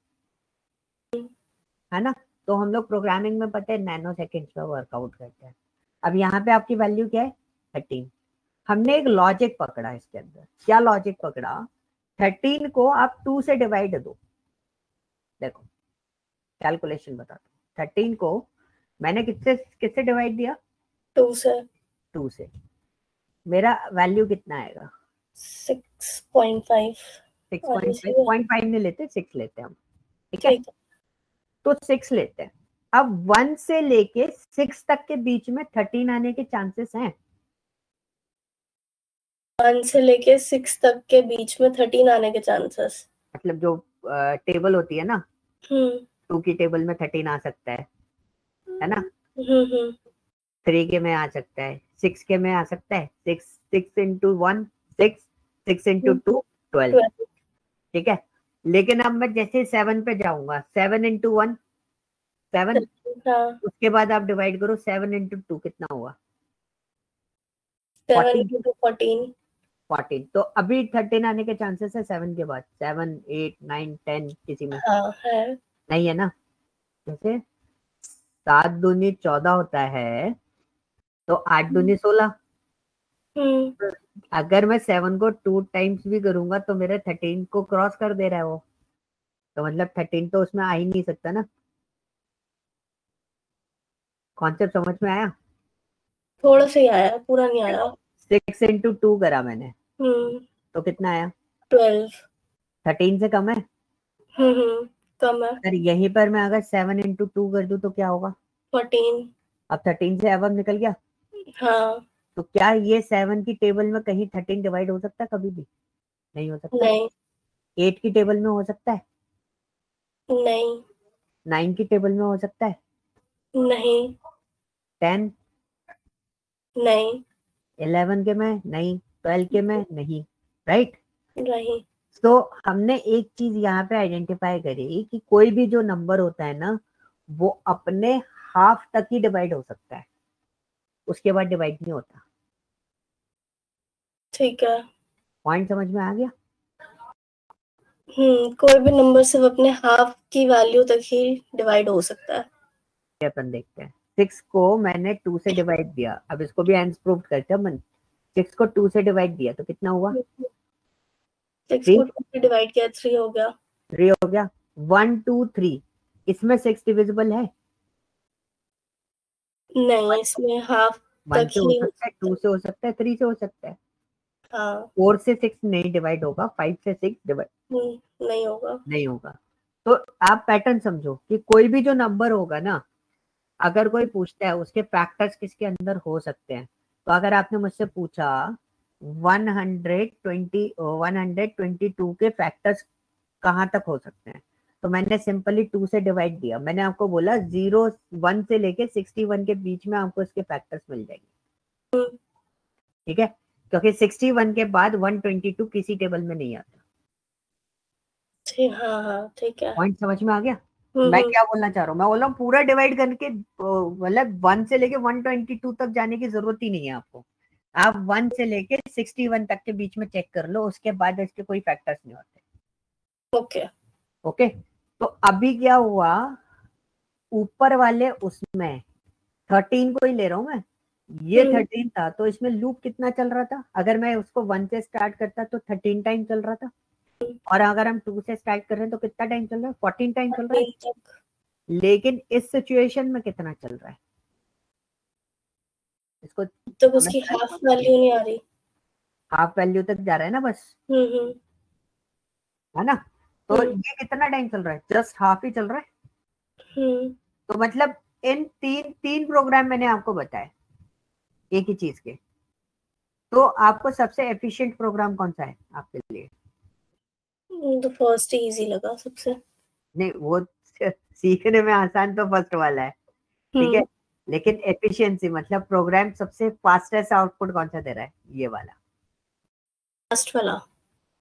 है ना। तो हम लोग प्रोग्रामिंग में पता है नैनो सेकेंड्स में वर्कआउट करते हैं। अब यहाँ पे आपकी वैल्यू क्या है, 13। हमने एक लॉजिक पकड़ा इसके अंदर, क्या लॉजिक पकड़ा, 13 को आप 2 से डिवाइड दो, देखो कैलकुलेशन बताता हूँ, 13 को मैंने किससे किससे डिवाइड दिया, 2 से 2 से, मेरा वैल्यू कितना आएगा, 6.5 आगे 6.5, से। 0.5 नहीं लेते, 6 लेते हैं हम, ठीक है। ठीक तो 6 लेते हैं। अब 1 से लेके 6 तक के बीच में 13 आने के चांसेस हैं, है, 1 से लेके 6 तक के बीच में 13 आने के चांसेस। मतलब जो टेबल होती है ना, हम्म 2 की टेबल में 13 आ सकता है ना, हम्म 3 के में आ सकता है, 6 के में आ सकता है, 6 6 इंटू 1 6, 6 इंटू 2 12, 12। ठीक है। लेकिन अब मैं जैसे 7 पे जाऊंगा, 7 इंटू 1 7, हाँ, उसके बाद आप डिवाइड करो 7 इंटू 2 कितना हुआ, 7 14, into 14। 14। तो अभी 13 आने के चांसेस है 7 के बाद, 7 8 9 10 किसी में हाँ है। नहीं है ना। जैसे 7 दूनी 14 होता है, तो 8 दूनी 16, हम्म अगर मैं 7 को 2 टाइम्स भी करूंगा तो मेरे 13 को क्रॉस कर दे रहा है वो, तो मतलब 13 तो उसमें आ ही नहीं सकता ना। कॉन्सेप्ट समझ में आया। थोड़ा सा ही आया, पूरा नहीं आया। 6 इंटू 2 करा मैंने, हम्म तो कितना आया, 12। 13 से कम है। कम है। अगर यहीं पर मैं अगर 7 इंटू 2 कर दूं तो क्या होगा, 14। अब 13 से अब निकल गया। हाँ। तो क्या ये 7 की टेबल में कहीं 13 डिवाइड हो सकता है, कभी भी नहीं हो सकता। नहीं 8 की टेबल में हो सकता है, नहीं 9 की टेबल में हो सकता है, नहीं 10, नहीं 11 के में नहीं, 12 के में नहीं, राइट। नहीं। तो हमने एक चीज यहाँ पे आइडेंटिफाई करी कि कोई भी जो नंबर होता है ना, वो अपने हाफ तक ही डिवाइड हो सकता है, उसके बाद डिवाइड नहीं होता। ठीक है। पॉइंट समझ में आ गया। कोई भी नंबर सिर्फ अपने हाफ की वैल्यू तक ही डिवाइड हो सकता है। अपन देखते हैं। 6 को मैंने 2 से डिवाइड दिया, अब इसको भी हैंड्स प्रूव करते हैं अपन। 6 को 2 से डिवाइड दिया तो कितना हुआ? 6 को 2 से डिवाइड किया 3 हो गया। 3 हो गया। 1 2 3 इसमें 6 डिविजिबल है? नहीं, इसमें हाफ 1 तक से हो ही। सकता है, 2 से हो सकता है, 3 से हो सकता है। हाँ 4 से 6 नहीं डिवाइड होगा, 5 से 6 डिवाइड नहीं होगा। नहीं होगा। तो आप पैटर्न समझो कि कोई भी जो नंबर होगा ना, अगर कोई पूछता है उसके फैक्टर्स किसके अंदर हो सकते हैं, तो अगर आपने मुझसे पूछा 122 के फैक्टर्स कहाँ तक हो सकते हैं, तो मैंने सिंपली 2 से डिवाइड दिया। मैंने आपको बोला 1 से लेके 61 के बीच में आपको इसके फैक्टर्स मिल जाएंगे, ठीक है, क्योंकि 61 के बाद 122 किसी टेबल में नहीं आता। हाँ ठीक है। पॉइंट समझ में आ गया? मैं क्या बोलना चाह रहा हूँ, मैं बोल रहा हूँ पूरा डिवाइड करके मतलब 1 से लेके 122 तक जाने की जरूरत ही नहीं है आपको। आप 1 से लेके 61 तक के बीच में चेक कर लो, उसके बाद इसके कोई फैक्टर्स नहीं होते। ओके ओके, तो अभी क्या हुआ, ऊपर वाले उसमें 13 को ही ले रहा हूं मैं, ये 13 था, तो इसमें लूप कितना चल रहा था? अगर मैं उसको 1 से स्टार्ट करता तो 13 टाइम चल रहा था, और अगर हम 2 से स्टार्ट कर रहे हैं तो कितना टाइम चल रहा है? 14 टाइम चल रहा है। लेकिन इस सिचुएशन में कितना चल रहा है? इसको तो उसकी हाफ वैल्यू नहीं आ रही, हाफ वैल्यू तक जा रहा है ना बस, है ना? तो ये कितना टाइम चल रहा है? जस्ट हाफ ही चल रहा है। तो मतलब इन तीन प्रोग्राम मैंने आपको बताए एक ही चीज के, तो आपको सबसे एफिशिएंट प्रोग्राम कौन सा है आपके लिए? तो फर्स्ट इजी लगा सबसे। नहीं, वो सीखने में आसान तो फर्स्ट वाला है, ठीक है, लेकिन एफिशिएंसी मतलब प्रोग्राम सबसे फास्टेस्ट आउटपुट कौन सा दे रहा है? ये वाला, लास्ट वाला।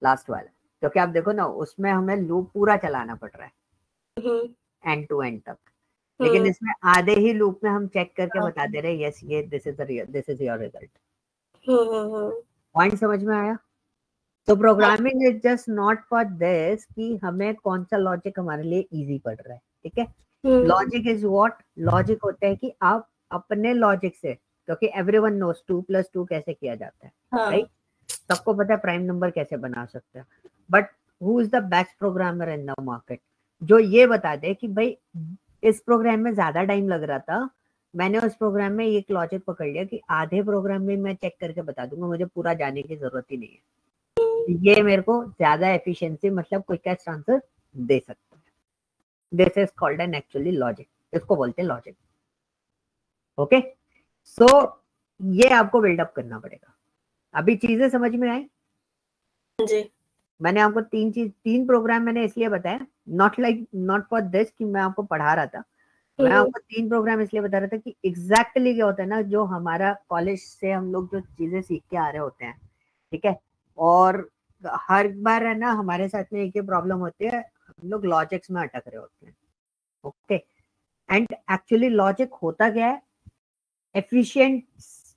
लास्ट वाला, क्योंकि आप देखो ना उसमें हमें लूप पूरा चलाना पड़ रहा है एंड टू एंड तक, लेकिन इसमें आधे ही लूप में हम चेक करके बता दे रहे हैं यस ये this is your result. Point समझ में आया? तो programming is just not for this कि हमें कौन सा लॉजिक हमारे लिए इजी पड़ रहा है, ठीक है। Logic is what? लॉजिक होता है कि आप अपने लॉजिक से, क्योंकि एवरीवन नोस 2+2 कैसे किया जाता है, राइट? सबको पता है प्राइम नंबर कैसे बना सकते हैं, but who is the best programmer in the market, जो ये बता दे कि भाई इस प्रोग्राम में ज्यादा टाइम लग रहा था, मैंने उस प्रोग्राम में एक लॉजिक पकड़ लिया कि आधे प्रोग्राम में मैं चेक करके बता दूंगा, मुझे पूरा जाने की जरूरत ही नहीं है, ये मेरे को ज्यादा एफिशिएंसी मतलब क्विकेस्ट आंसर दे सकता है। This is called an actually logic, इसको बोलते हैं लॉजिक। ओके, सो ये आपको बिल्डअप करना पड़ेगा। अभी चीजें समझ में आई? जी। मैंने आपको तीन प्रोग्राम मैंने इसलिए बताया, नॉट फॉर दिस कि मैं आपको पढ़ा रहा था, मैं आपको 3 प्रोग्राम इसलिए बता रहा था कि एग्जैक्टली क्या होता है ना, जो हमारा कॉलेज से हम लोग जो चीजें सीख के आ रहे होते हैं, ठीक है, और हर बार है ना हमारे साथ में एक ही प्रॉब्लम होती है, हम लोग लॉजिक्स में अटक रहे होते हैं। ओके, एंड एक्चुअली लॉजिक होता क्या है?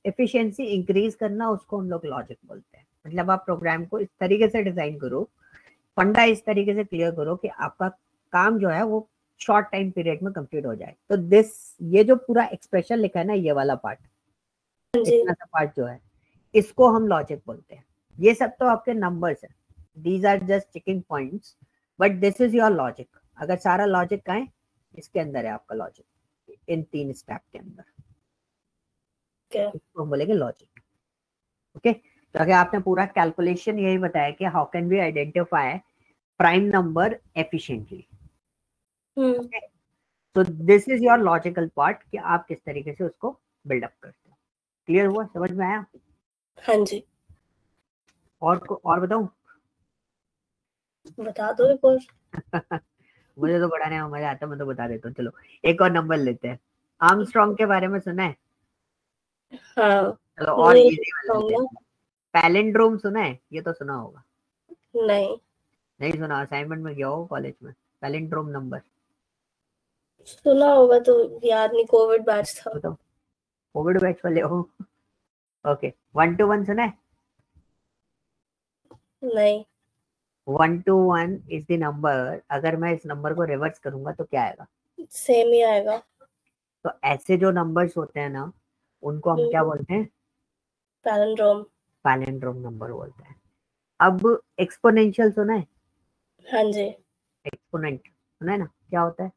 एफिशिएंसी इंक्रीज करना, उसको हम लोग लॉजिक बोलते हैं। मतलब आप प्रोग्राम को इस तरीके से डिजाइन करो, फंडा इस तरीके से क्लियर करो कि आपका काम जो है वो शॉर्ट टाइम पीरियड में कंप्लीट हो जाए। तो ये जो पूरा एक्सप्रेशन लिखा है ना, ये वाला पार्ट, इतना सा पार्ट जो है, इसको हम लॉजिक बोलते हैं। ये सब तो आपके नंबर्स है, these are just checking points, but this is your logic. अगर सारा लॉजिक का है, इसके अंदर है आपका लॉजिक, इन 3 स्टेप के अंदर, इसको हम बोलेंगे लॉजिक। ओके, तो अगर आपने पूरा कैलकुलेशन यही बताया कि how can we identify prime number efficiently, तो this is your logical part कि आप किस तरीके से उसको बिल्डअप करते हो। क्लियर हुआ? समझ में आया? हाँ जी। और बताऊं? बता दो एक और। मुझे तो पढ़ाने में मजा आता है, मैं तो बता देता हूँ। चलो एक और नंबर लेते हैं। आर्मस्ट्रॉन्ग के बारे में सुना है? हाँ, चलो और इजी वाला लेते हैं। पैलिंड्रोम सुना है? ये तो सुना होगा। नहीं सुना? असाइनमेंट में गया हो कॉलेज में, पैलिंड्रोम नंबर सुना होगा तो याद नहीं, कोविड बैच था। बताओ, कोविड बैच वाले हो? ओके, 1 to 1 सुना है? नहीं। 1 to 1 इज द नंबर। अगर मैं इस नंबर को रिवर्स करूंगा तो क्या आएगा? सेम ही आएगा। तो ऐसे जो नंबर्स होते हैं ना, उनको हम क्या बोलते हैं? पैलिंड्रोम। पैलिंड्रोम नंबर बोलते हैं। अब एक्सपोनेंशियल सुना है? हाँ जी, एक्सपोनेंट सुना है ना, क्या होता है?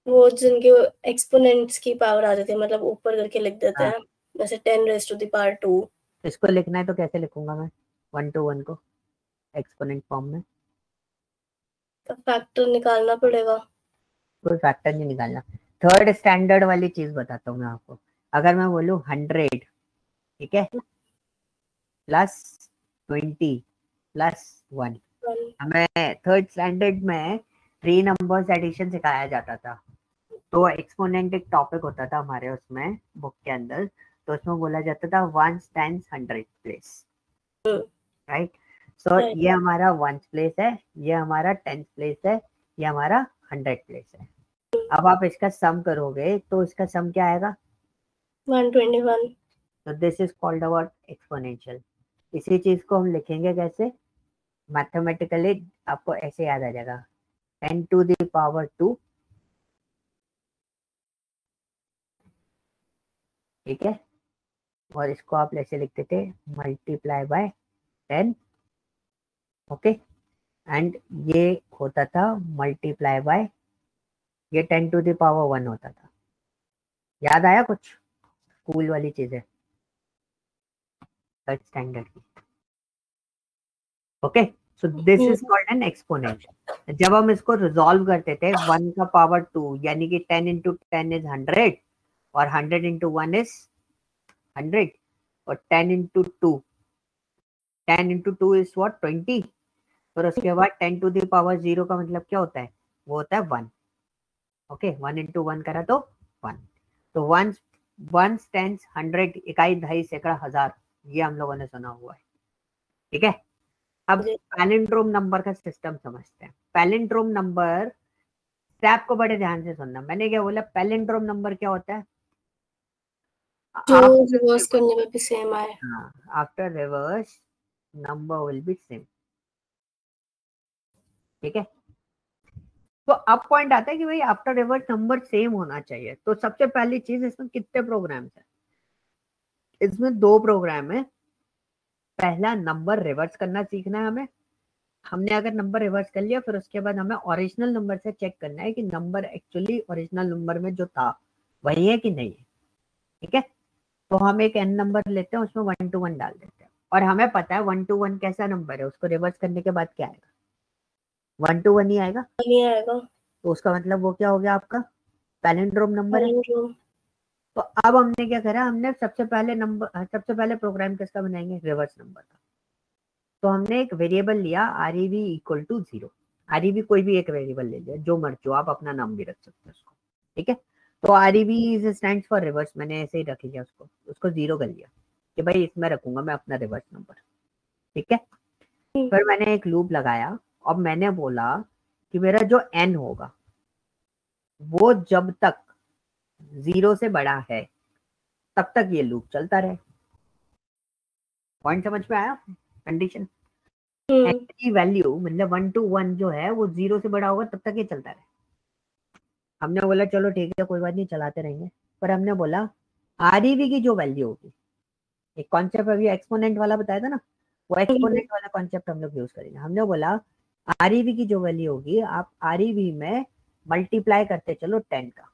वो जिनके एक्सपोनेंट्स की पावर आ जाती है, मतलब ऊपर करके लिख देते हाँ, हैं, जैसे 10⁻²। इसको लिखना है तो कैसे लिखूंगा मैं 1 to 1 को एक्सपोनेंट फॉर्म में? तो फैक्टर निकालना पड़ेगा। कोई फैक्टर नहीं निकालना। थर्ड स्टैंडर्ड वाली चीज बताता हूँ मैं आपको। अगर मैं बोलूँ 100, ठीक है, प्लस 20 प्लस 1, हमें थर्ड स्टैंडर्ड में 3 नंबर्स एडिशन सिखाया जाता था। तो एक्सपोनेंट एक टॉपिक होता था हमारे उसमें बुक के अंदर। तो उसमें बोला जाता था 1 टाइम्स 100 प्लेस, राइट? सो ये हमारा 1 प्लेस है, ये हमारा 10 प्लेस है, ये हमारा 100 प्लेस है। अब आप इसका सम करोगे तो इसका सम क्या आएगा? 121। तो this is called our exponential. इसी चीज को हम लिखेंगे कैसे मैथमेटिकली? आपको ऐसे याद आ जाएगा, 10⁻², ठीक है, और इसको आप ऐसे लिखते थे मल्टीप्लाई बाय 10, ओके, एंड ये होता था मल्टीप्लाई बाय, ये 10⁻1 होता था। याद आया कुछ स्कूल वाली चीजें थर्ड स्टैंडर्ड की? Okay, so this is called an exponential. जब हम इसको रिजॉल्व करते थे 1 का पावर 2, यानी कि 10 इंटू 10 इज 100, और 100 इंटू 1 इज 100, और 10 इंटू 2, 10 इंटू 2 इज व्हाट 20, और उसके बाद 10⁻0 का मतलब क्या होता है? वो होता है 1। ओके, 1 इंटू 1 करा तो 1। तो 1 1 टेंस 100, इकाई, दहाई, सैकड़ा, हजार, ये हम लोगों ने सुना हुआ है, ठीक है। अब पैलिंड्रोम नंबर का सिस्टम समझते हैं। पैलिंड्रोम नंबर स्टेप को बड़े ध्यान से सुनना। मैंने क्या बोला? पैलिंड्रोम नंबर क्या होता है? जो रिवर्स करने में भी सेम आए। After reverse number will be same, ठीक है। तो अब पॉइंट आता है कि भाई आफ्टर रिवर्स नंबर सेम होना चाहिए। तो सबसे पहली चीज, इसमें कितने प्रोग्राम्स है? इसमें 2 प्रोग्राम है। पहला, नंबर रिवर्स करना सीखना है हमें। हमने अगर नंबर रिवर्स कर लिया, फिर उसके बाद हमें ओरिजिनल नंबर से चेक करना है कि नंबर एक्चुअली ओरिजिनल नंबर में जो था वही है कि नहीं है, ठीक है। तो हम एक एन नंबर लेते हैं, उसमें 1 to 1 डाल देते हैं, और हमें पता है 1 to 1 कैसा नंबर है। उसको रिवर्स करने के बाद क्या आएगा? 1 to 1 ही आएगा। नहीं आएगा। तो उसका मतलब वो क्या हो गया? आपका पैलिंड्रोम नंबर है। पैलिंड्रोम। तो अब हमने क्या करा? हमने सबसे पहले प्रोग्राम किसका बनाएंगे? रिवर्स नंबर का। तो हमने एक वेरिएबल लिया REV इक्वल टू 0। REV कोई भी एक वेरिएबल ले लिया, जो मर्जी हो, आप अपना नाम भी रख सकते हैं उसको, ठीक है। तो REV is stand for reverse, मैंने ऐसे ही रख लिया उसको, 0 कर लिया कि भाई इसमें रखूंगा मैं अपना रिवर्स नंबर, ठीक है। फिर मैंने एक लूप लगाया, और मैंने बोला कि मेरा जो n होगा वो जब तक 0 से बड़ा है तब तक ये लूप चलता रहे। पॉइंट समझ में आया? कंडीशन n की वैल्यू मतलब 1 to 1 जो है वो 0 से बड़ा होगा तब तक ये चलता रहे। हमने बोला चलो ठीक है, कोई बात नहीं, चलाते रहेंगे। पर हमने बोला REV की जो वैल्यू होगी, एक कॉन्सेप्ट अभी एक्सपोनेंट वाला बताया था ना, वो एक्सपोनेंट वाला कॉन्सेप्ट हम लोग यूज करेंगे। हमने बोला REV की जो वैल्यू होगी, आप REV में मल्टीप्लाई करते चलो 10 का,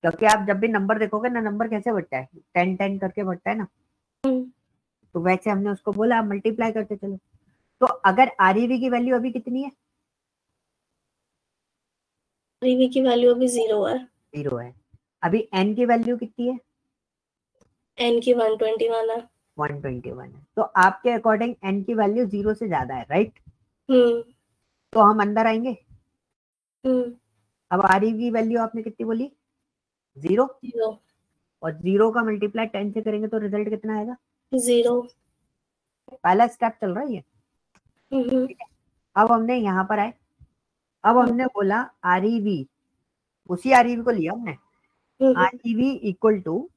क्योंकि आप जब भी नंबर देखोगे ना, नंबर कैसे बढ़ता है? 10 10 करके बढ़ता है ना। तो वैसे हमने उसको बोला आप मल्टीप्लाई करते चलो। तो अगर REV की वैल्यू अभी कितनी है? REV की वैल्यू अभी 0 है। 0 है। अभी n की वैल्यू कितनी है? n की 121 है। 121 है। तो आपके अकॉर्डिंग n की वैल्यू 0 से ज्यादा है, राइट? हम्म। तो हम अंदर आएंगे। हम्म। अब REV की वैल्यू आपने कितनी बोली? 0। 0। और 0 का मल्टीप्लाई 10 से करेंगे तो रिजल्ट कितना आएगा? 0। पहला स्टेप चल रहा है ये, ठीक है। अब हमने यहाँ पर आए, अब हमने बोला REV, उसी REV को लिया हमने, REV इक्वल टू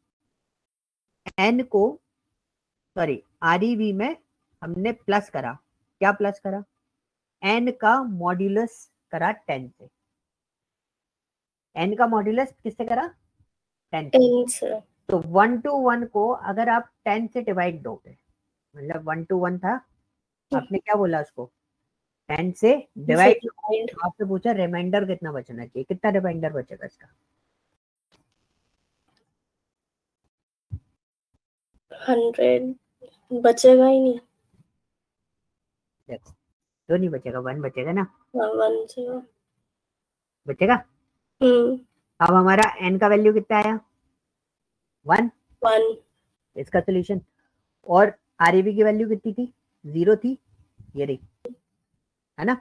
n को, सॉरी, REV में हमने प्लस करा। क्या प्लस करा? n का मॉड्यूलस करा 10 से। n का मॉड्यूलस किससे करा, 10 10 से। तो 1 to 1 को अगर आप 10 से डिवाइड दोगे, मतलब 1 to 1 था, आपने क्या बोला उसको 10 से डिवाइड, तो आपसे पूछा रिमाइंडर कितना बचना चाहिए, कितना रिमाइंडर बचेगा इसका, 100 बचेगा ही नहीं। देखो तो नहीं बचेगा, 1 बचेगा ना, 1 से बचेगा। अब हमारा n का वैल्यू कितना आया 1, 1 इसका सोल्यूशन, और RAB की वैल्यू कितनी थी 0 थी, ये रही है ना,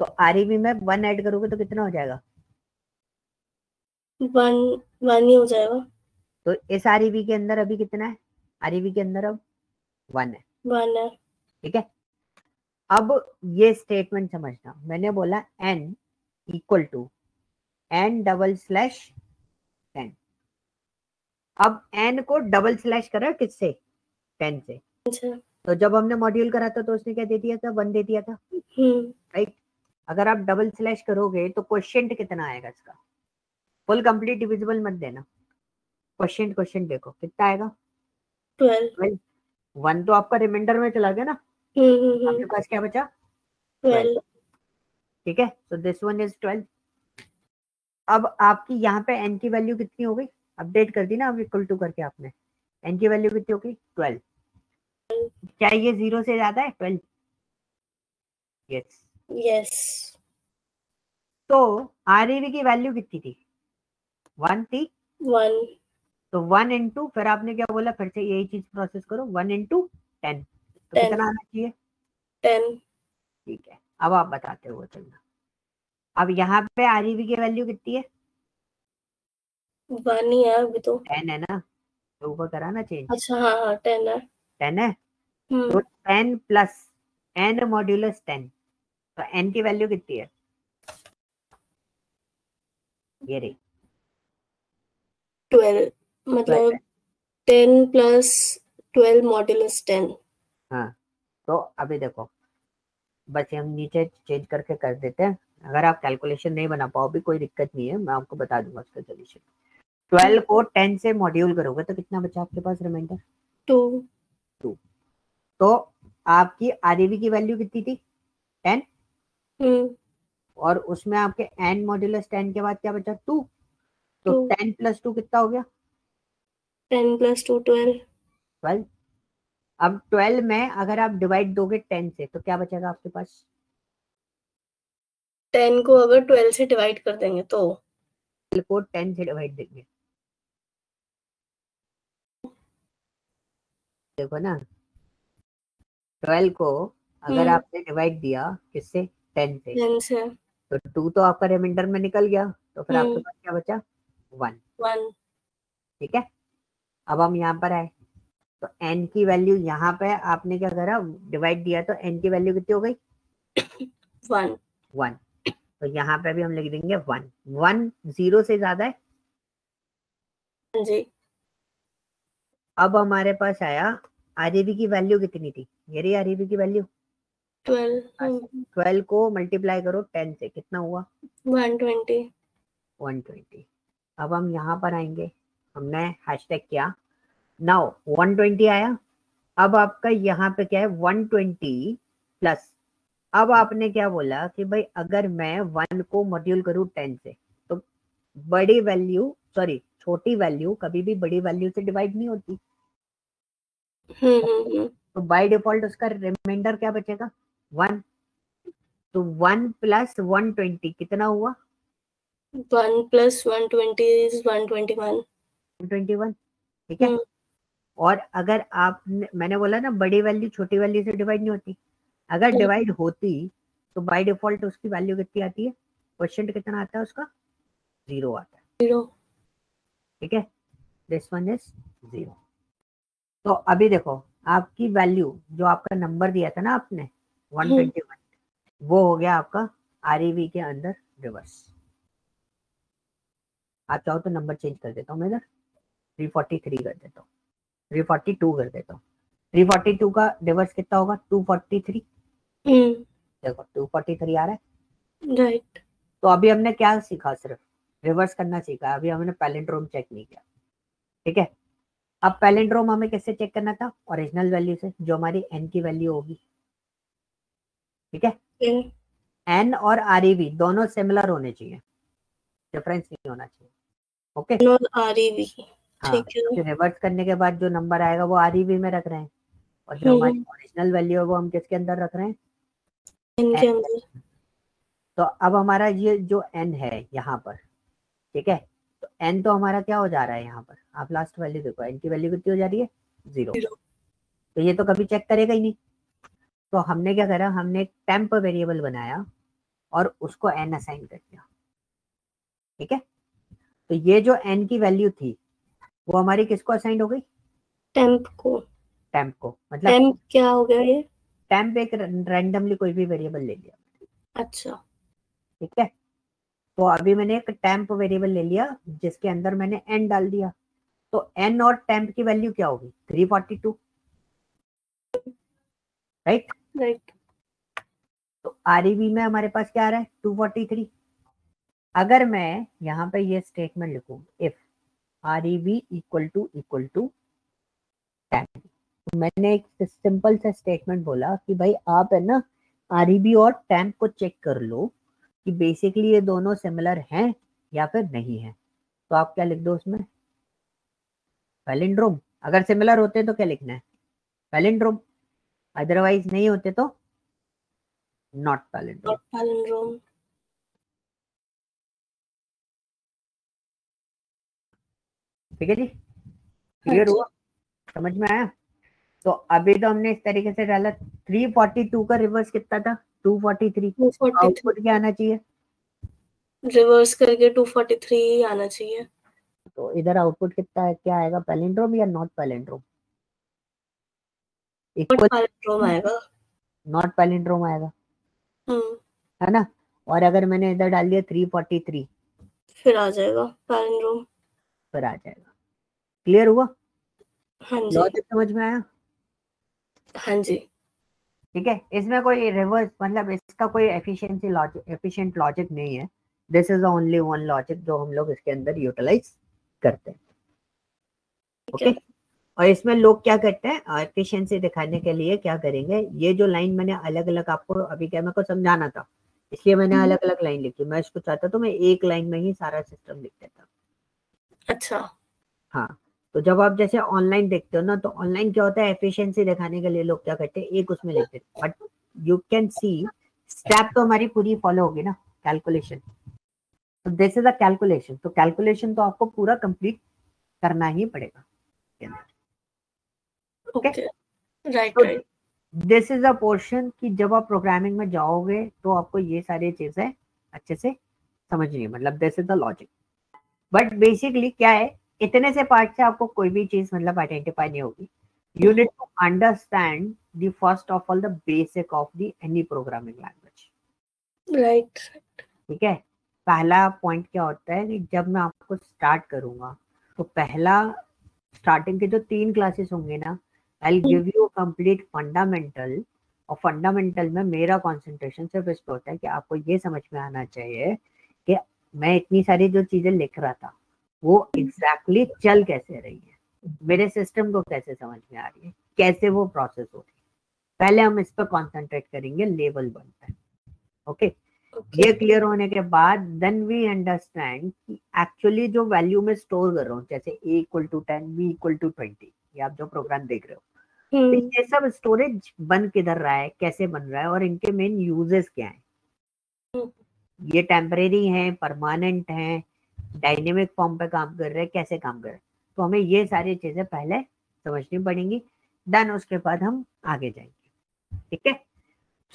तो RAB में 1 ऐड करोगे तो कितना हो जाएगा 1 ही हो जाएगा। तो इस RAB के अंदर अभी कितना है, RAB के अंदर अब 1 है, 1 है। ठीक है। अब ये स्टेटमेंट समझना, मैंने बोला n equal to n double slash 10, अब n को डबल स्लैश करा किससे 10 से, तो जब हमने मॉड्यूल करा था तो उसने क्या दे दिया था 1 दे दिया था, राइट। अगर आप डबल स्लैश करोगे तो क्वेश्चन कितना आएगा इसका, फुल कंप्लीट डिविजिबल मत देना, क्वेश्चन देखो कितना आएगा 12। 1 तो आपका रिमाइंडर में चला गया ना, आपके पास क्या बचा 12, ठीक है, तो दिस वन इज 12। अब आपकी यहाँ पे n की वैल्यू कितनी हो गई, अपडेट कर दी ना अब इक्वल टू करके आपने, n की वैल्यू कितनी हो गई 12, क्या ये 0 से ज्यादा है 12, यस यस। तो RAB की वैल्यू कितनी थी 1 थी, 1 तो 1 इंटू, फिर आपने क्या बोला, फिर से यही चीज प्रोसेस करो 1 इंटू 10, तो 10 कितना आना चाहिए 10। ठीक है, अब आप बताते हो चलना। अब यहाँ पे RAB की वैल्यू कितनी है 1 ही है अभी तो, 10 है ना, तो ऊपर करा ना चेंज, अच्छा हाँ 10 है। 10 है, तो 10 प्लस n मॉड्यूलस 10, तो n की वैल्यू कितनी है, ये रही 12, मतलब 10 प्लस 12 मॉड्यूलस 10। हाँ, तो अभी देखो बस हम नीचे चेंज करके कर देते हैं, अगर आप कैलकुलेशन नहीं बना पाओ भी कोई दिक्कत नहीं है, मैं आपको बता दूंगा उसका सोल्यूशन। 12 को 10 से मॉड्यूल करोगे तो कितना बचा आपके पास रिमाइंडर 2, तो आपकी RAB की वैल्यू कितनी थी 10, और उसमें आपके n मॉड्यूलस 10 के बाद क्या बचा 2, तो 10 प्लस 2 कितना हो गया 10 प्लस 2 12। अब 12 में अगर आप डिवाइड दोगे 10 से तो क्या बचेगा आपके पास, 10 को अगर 12 से डिवाइड कर देंगे तो 12 को 10 से डिवाइड देंगे, देखो ना 12 को अगर आपने डिवाइड दिया किससे 10 से, 10 से, तो 2 तो आपका रिमाइंडर में निकल गया, तो फिर आपके पास क्या बचा 1, ठीक है। अब हम यहाँ पर आए तो n की वैल्यू यहाँ पे आपने क्या करा डिवाइड दिया, तो n की वैल्यू कितनी हो गई 1, तो यहाँ पे भी हम लिख देंगे 1 0 से ज्यादा है जी। अब हमारे पास आया RAB की वैल्यू कितनी थी, ये रही RAB की वैल्यू 12 को मल्टीप्लाई करो 10 से कितना हुआ 120। अब हम यहाँ पर आएंगे, हमने हैशटैग किया नाउ 120 आया, अब आपका यहाँ पे क्या है 120 प्लस, अब आपने क्या बोला कि भाई अगर मैं 1 को मॉड्यूल करूँ 10 से तो बड़ी वैल्यू सॉरी छोटी वैल्यू कभी भी बड़ी वैल्यू से डिवाइड नहीं होती, तो बाय डिफॉल्ट उसका रिमाइंडर क्या बचेगा 1, तो 1 प्लस 120 कितना हुआ 1 प्लस 120 इज 121, ठीक है। और अगर आप मैंने बोला ना बड़ी वैल्यू छोटी वैल्यू से डिवाइड नहीं होती, अगर डिवाइड होती तो बाय डिफॉल्ट उसकी वैल्यू कितनी आती है, क्वेश्चन कितना आता है उसका 0 आता है, 0, ठीक है, दिस वन इज 0। तो अभी देखो आपकी वैल्यू जो आपका नंबर दिया था ना आपने 121, वो हो गया आपका RAB के अंदर रिवर्स, आप चाहो तो नंबर चेंज कर देता हूँ मैं इधर 343 कर देता हूँ, 342 कर देता हूँ, 342 का रिवर्स कितना होगा 243, देखो 243 आ रहा है, राइट। तो अभी हमने क्या सीखा सिर्फ रिवर्स करना सीखा, अभी हमने पैलिंड्रोम चेक नहीं किया, ठीक है। अब पैलिंड्रोम हमें किससे चेक करना था, ओरिजिनल वैल्यू से, जो हमारी एन की वैल्यू होगी, ठीक है। एन और आरईवी दोनों सिमिलर होने चाहिए, डिफरेंस नहीं होना चाहिए, ओके। आरईवी, हाँ, ठीक है। क्योंकि रिवर्स करने के बाद जो नंबर आएगा वो आरईवी में रख रहे हैं, और जो हमारी ओरिजिनल वैल्यू है वो हम किसके अंदर रख रहे हैं, इनके N। अंदर। तो अब हमारा ये जो एन है यहाँ पर, ठीक है, तो एन तो हमारा क्या हो जा रहा है यहाँ पर, आप लास्ट वैल्यू देखो, एन की वैल्यू कितनी हो जा रही है, 0। तो ये तो कभी चेक करेगा ही नहीं, तो हमने क्या करा, हमने एक टेम्प वेरिएबल बनाया और उसको एन असाइन कर दिया, ठीक है। तो ये जो एन की वैल्यू थी वो हमारी किसको असाइन हो गई, टेम्प को। टेम्प को, मतलब टेम्प क्या हो गया ये? टेम्प एक रैंडमली कोई भी वेरिएबल ले लिया, अच्छा, ठीक है। तो अभी मैंने एक टेम्प वेरिएबल ले लिया जिसके अंदर मैंने एन डाल दिया, तो एन और टेम्प की वैल्यू क्या होगी, 342, राइट। राइट। तो आरईवी में हमारे पास क्या आ रहा है, 243। अगर मैं यहाँ पे ये स्टेटमेंट लिखूं, इफ आरईवी इक्वल टू टेम्प, तो मैंने एक सिंपल सा स्टेटमेंट बोला कि भाई आप है ना आरईवी और टेम्प को चेक कर लो कि बेसिकली ये दोनों सिमिलर हैं या फिर नहीं है। तो आप क्या लिख दो उसमें, पैलिंड्रोम। अगर सिमिलर होते तो क्या लिखना है, पैलिंड्रोम, अदरवाइज नहीं होते तो नॉट पैलिंड्रोम। पैलिंड्रोम। ठीक है जी, क्लियर हुआ, समझ में आया। तो अभी तो हमने इस तरीके से डाला, 342 का रिवर्स कितना था, 243, आउटपुट क्या आना चाहिए, रिवर्स करके 243 आना चाहिए। तो इधर आउटपुट कितना है, क्या आएगा, पैलिंड्रोम या नॉट पैलिंड्रोम, इक्वल पैलिंड्रोम आएगा। नॉट पैलिंड्रोम आएगा, है ना। और अगर मैंने इधर डाल दिया 343, फिर आ जाएगा पैलिंड्रोम। फिर आ जाएगा, क्लियर हुआ, हाँ जी, लॉजिक समझ में आया। हाँ जी। ठीक है, इसमें कोई रिवर्स मतलब इसका कोई एफिशिएंट लॉजिक नहीं है, this is only one logic जो हम लोग इसके अंदर यूटिलाइज करते हैं, ओके। और इसमें लोग क्या करते हैं, एफिशिएंसी दिखाने के लिए क्या करेंगे, ये जो लाइन मैंने अलग अलग आपको अभी क्या मेरे को समझाना था, इसलिए मैंने अलग अलग लाइन लिखी, मैं इसको चाहता तो मैं एक लाइन में ही सारा सिस्टम लिख देता। अच्छा। हाँ, तो जब आप जैसे ऑनलाइन देखते हो ना, तो ऑनलाइन क्या होता है, एफिशिएंसी दिखाने के लिए लोग क्या करते हैं, एक उसमें लिख देते हैं, but you can see step तो हमारी पूरी फॉलो होगी ना, कैलकुलेशन, तो दिस इज अ कैलकुलेशन, तो कैलकुलेशन तो आपको पूरा कंप्लीट करना ही पड़ेगा, ओके, राइट तो right. This is a portion कि जब आप प्रोग्रामिंग में जाओगे तो आपको ये सारी चीजें अच्छे से समझनी है, मतलब this is the logic. But basically क्या है, इतने से पार्ट से आपको कोई भी चीज मतलब आइडेंटिफाई नहीं होगी, you need to understand the first of all the basic of the any programming language, right. ठीक है। पहला पॉइंट क्या होता है कि जब मैं आपको स्टार्ट करूंगा तो पहला स्टार्टिंग के जो 3 क्लासेस होंगे ना, I give you complete fundamental, और फंडामेंटल में मेरा कंसंट्रेशन सिर्फ इस पे होता है कि आपको ये समझ में आना चाहिए कि मैं इतनी सारी जो चीजें लिख रहा था वो एग्जैक्टली चल कैसे रही है, मेरे सिस्टम को कैसे समझ में आ रही है, कैसे वो प्रोसेस हो रही है, पहले हम इस पर कॉन्सेंट्रेट करेंगे लेवल 1 पे, ओके। ये क्लियर होने के बाद देन वी अंडरस्टैंड कि एक्चुअली जो वैल्यू में स्टोर कर रहा हूँ, जैसे a equal to 10, b equal to 20, ये आप जो प्रोग्राम देख रहे हो, तो ये सब स्टोरेज बन किधर रहा है, कैसे बन रहा है, और इनके मेन यूजेस क्या है, ये टेम्परेरी है, परमानेंट है, डायनेमिक फॉर्म पे काम कर रहे हैं, कैसे काम कर रहे हैं, तो हमें ये सारी चीजें पहले समझनी पड़ेंगी, देन उसके बाद हम आगे जाएंगे, ठीक है।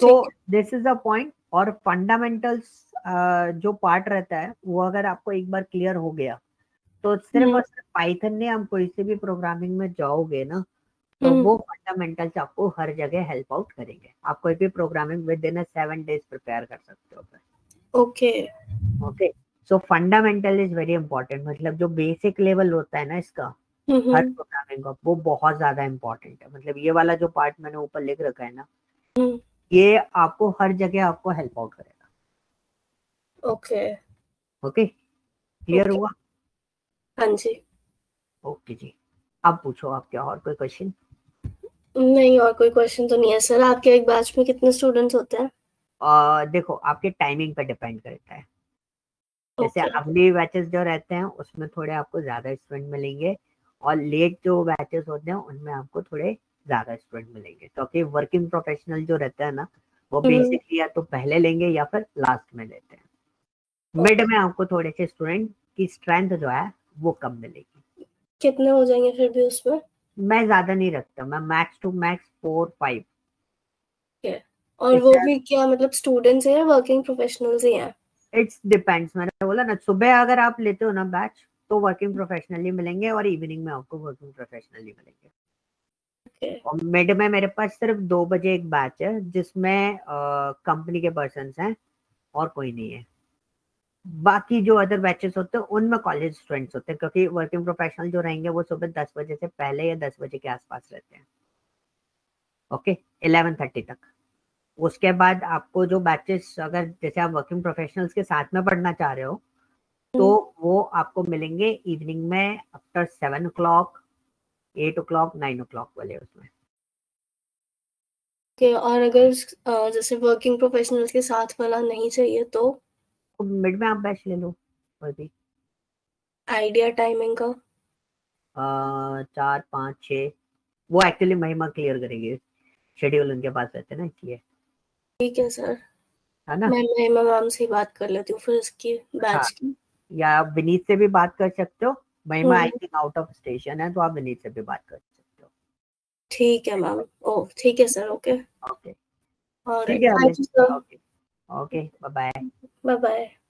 तो दिस इज द पॉइंट, और फंडामेंटल्स जो पार्ट रहता है वो अगर आपको एक बार क्लियर हो गया तो सिर्फ और सिर्फ पाइथन ने, हम कोई से भी प्रोग्रामिंग में जाओगे ना तो वो फंडामेंटल्स आपको हर जगह हेल्प आउट करेंगे, आप कोई भी programming with in 7 days prepare कर सकते हो। Okay okay, so fundamental is very important, मतलब जो बेसिक लेवल होता है ना इसका हर प्रोग्रामिंग का, वो बहुत ज्यादा इंपॉर्टेंट है, मतलब ये वाला जो पार्ट मैंने ऊपर लिख रखा है ना, ये आपको हर जगह आपको हेल्प आउट करेगा, ओके ओके। Clear okay. हुआ? हाँ जी। ओके जी, अब पूछो आप, क्या और कोई क्वेश्चन? नहीं, और कोई क्वेश्चन तो नहीं है सर। आपके एक बैच में कितने स्टूडेंट्स होते हैं? देखो आपके टाइमिंग पे डिपेंड करता है। जैसे ओके। अर्ली बैचेस जो रहते हैं उसमें थोड़े आपको ज्यादा स्टूडेंट मिलेंगे, और लेट जो बैचेस होते हैं उनमें आपको थोड़े ज्यादा स्टूडेंट मिलेंगे, क्योंकि वर्किंग प्रोफेशनल जो रहता है ना, वो बेसिकली या तो पहले लेंगे या फिर लास्ट में लेते हैं। मिड में आपको थोड़े से स्टूडेंट की स्ट्रेंथ जो है वो कम मिलेगी। कितने हो जाएंगे फिर भी उसमें? मैं ज्यादा नहीं रखता, मैं मैक्स टू मैक्स 4-5। और वो इससे भी क्या मतलब स्टूडेंट्स हैं या वर्किंग प्रोफेशनल्स ही हैं? इट्स डिपेंड्स, मैंने बोला ना, सुबह अगर आप लेते हो ना बैच तो वर्किंग प्रोफेशनली मिलेंगे, और इवनिंग में आपको वर्किंग प्रोफेशनली मिलेंगे। और मिड में मेरे पास सिर्फ 2 बजे एक बैच है जिसमें कंपनी के पर्सन हैं और कोई नहीं है। बाकी जो अदर बैचेस होते हैं उनमें कॉलेज स्टूडेंट्स होते हैं, क्योंकि वर्किंग प्रोफेशनल जो रहेंगे वो सुबह 10 बजे से पहले या 10 बजे के आसपास रहते हैं। ओके, 11:30 तक। उसके बाद आपको जो बैचेस, अगर जैसे आप वर्किंग प्रोफेशनल्स के साथ में पढ़ना चाह रहे हो तो वो आपको मिलेंगे इवनिंग में आफ्टर 7 o'clock, 8 o'clock, 9 o'clock वाले उसमें। और अगर जैसे वर्किंग प्रोफेशनल्स के साथ वाला नहीं चाहिए तो? मिड में आप बैच ले लो कोई भी। आइडिया टाइमिंग का? 4, 5, 6। वो एक्चुअली महिमा क्लियर करेगी, शेड्यूल उनके पास रहते हैं ना, इसलिए। ठीक है सर। है ना? मैं महिमा मैम से ही बात कर लेती हूँ फिर इसकी हाँ, बैच की। या आप विनीत से भी बात कर सकते हो। महिमा आई हम्म। थिंक आउट ऑफ स्टेशन है, तो आप विनीत से भी बात कर सकते हो। ठीक है मैम। ओह ठीक है सर। ओके। ओके, ठीक ऑलराइट, है thank Amit. You sir. Okay, okay, bye bye. Bye bye.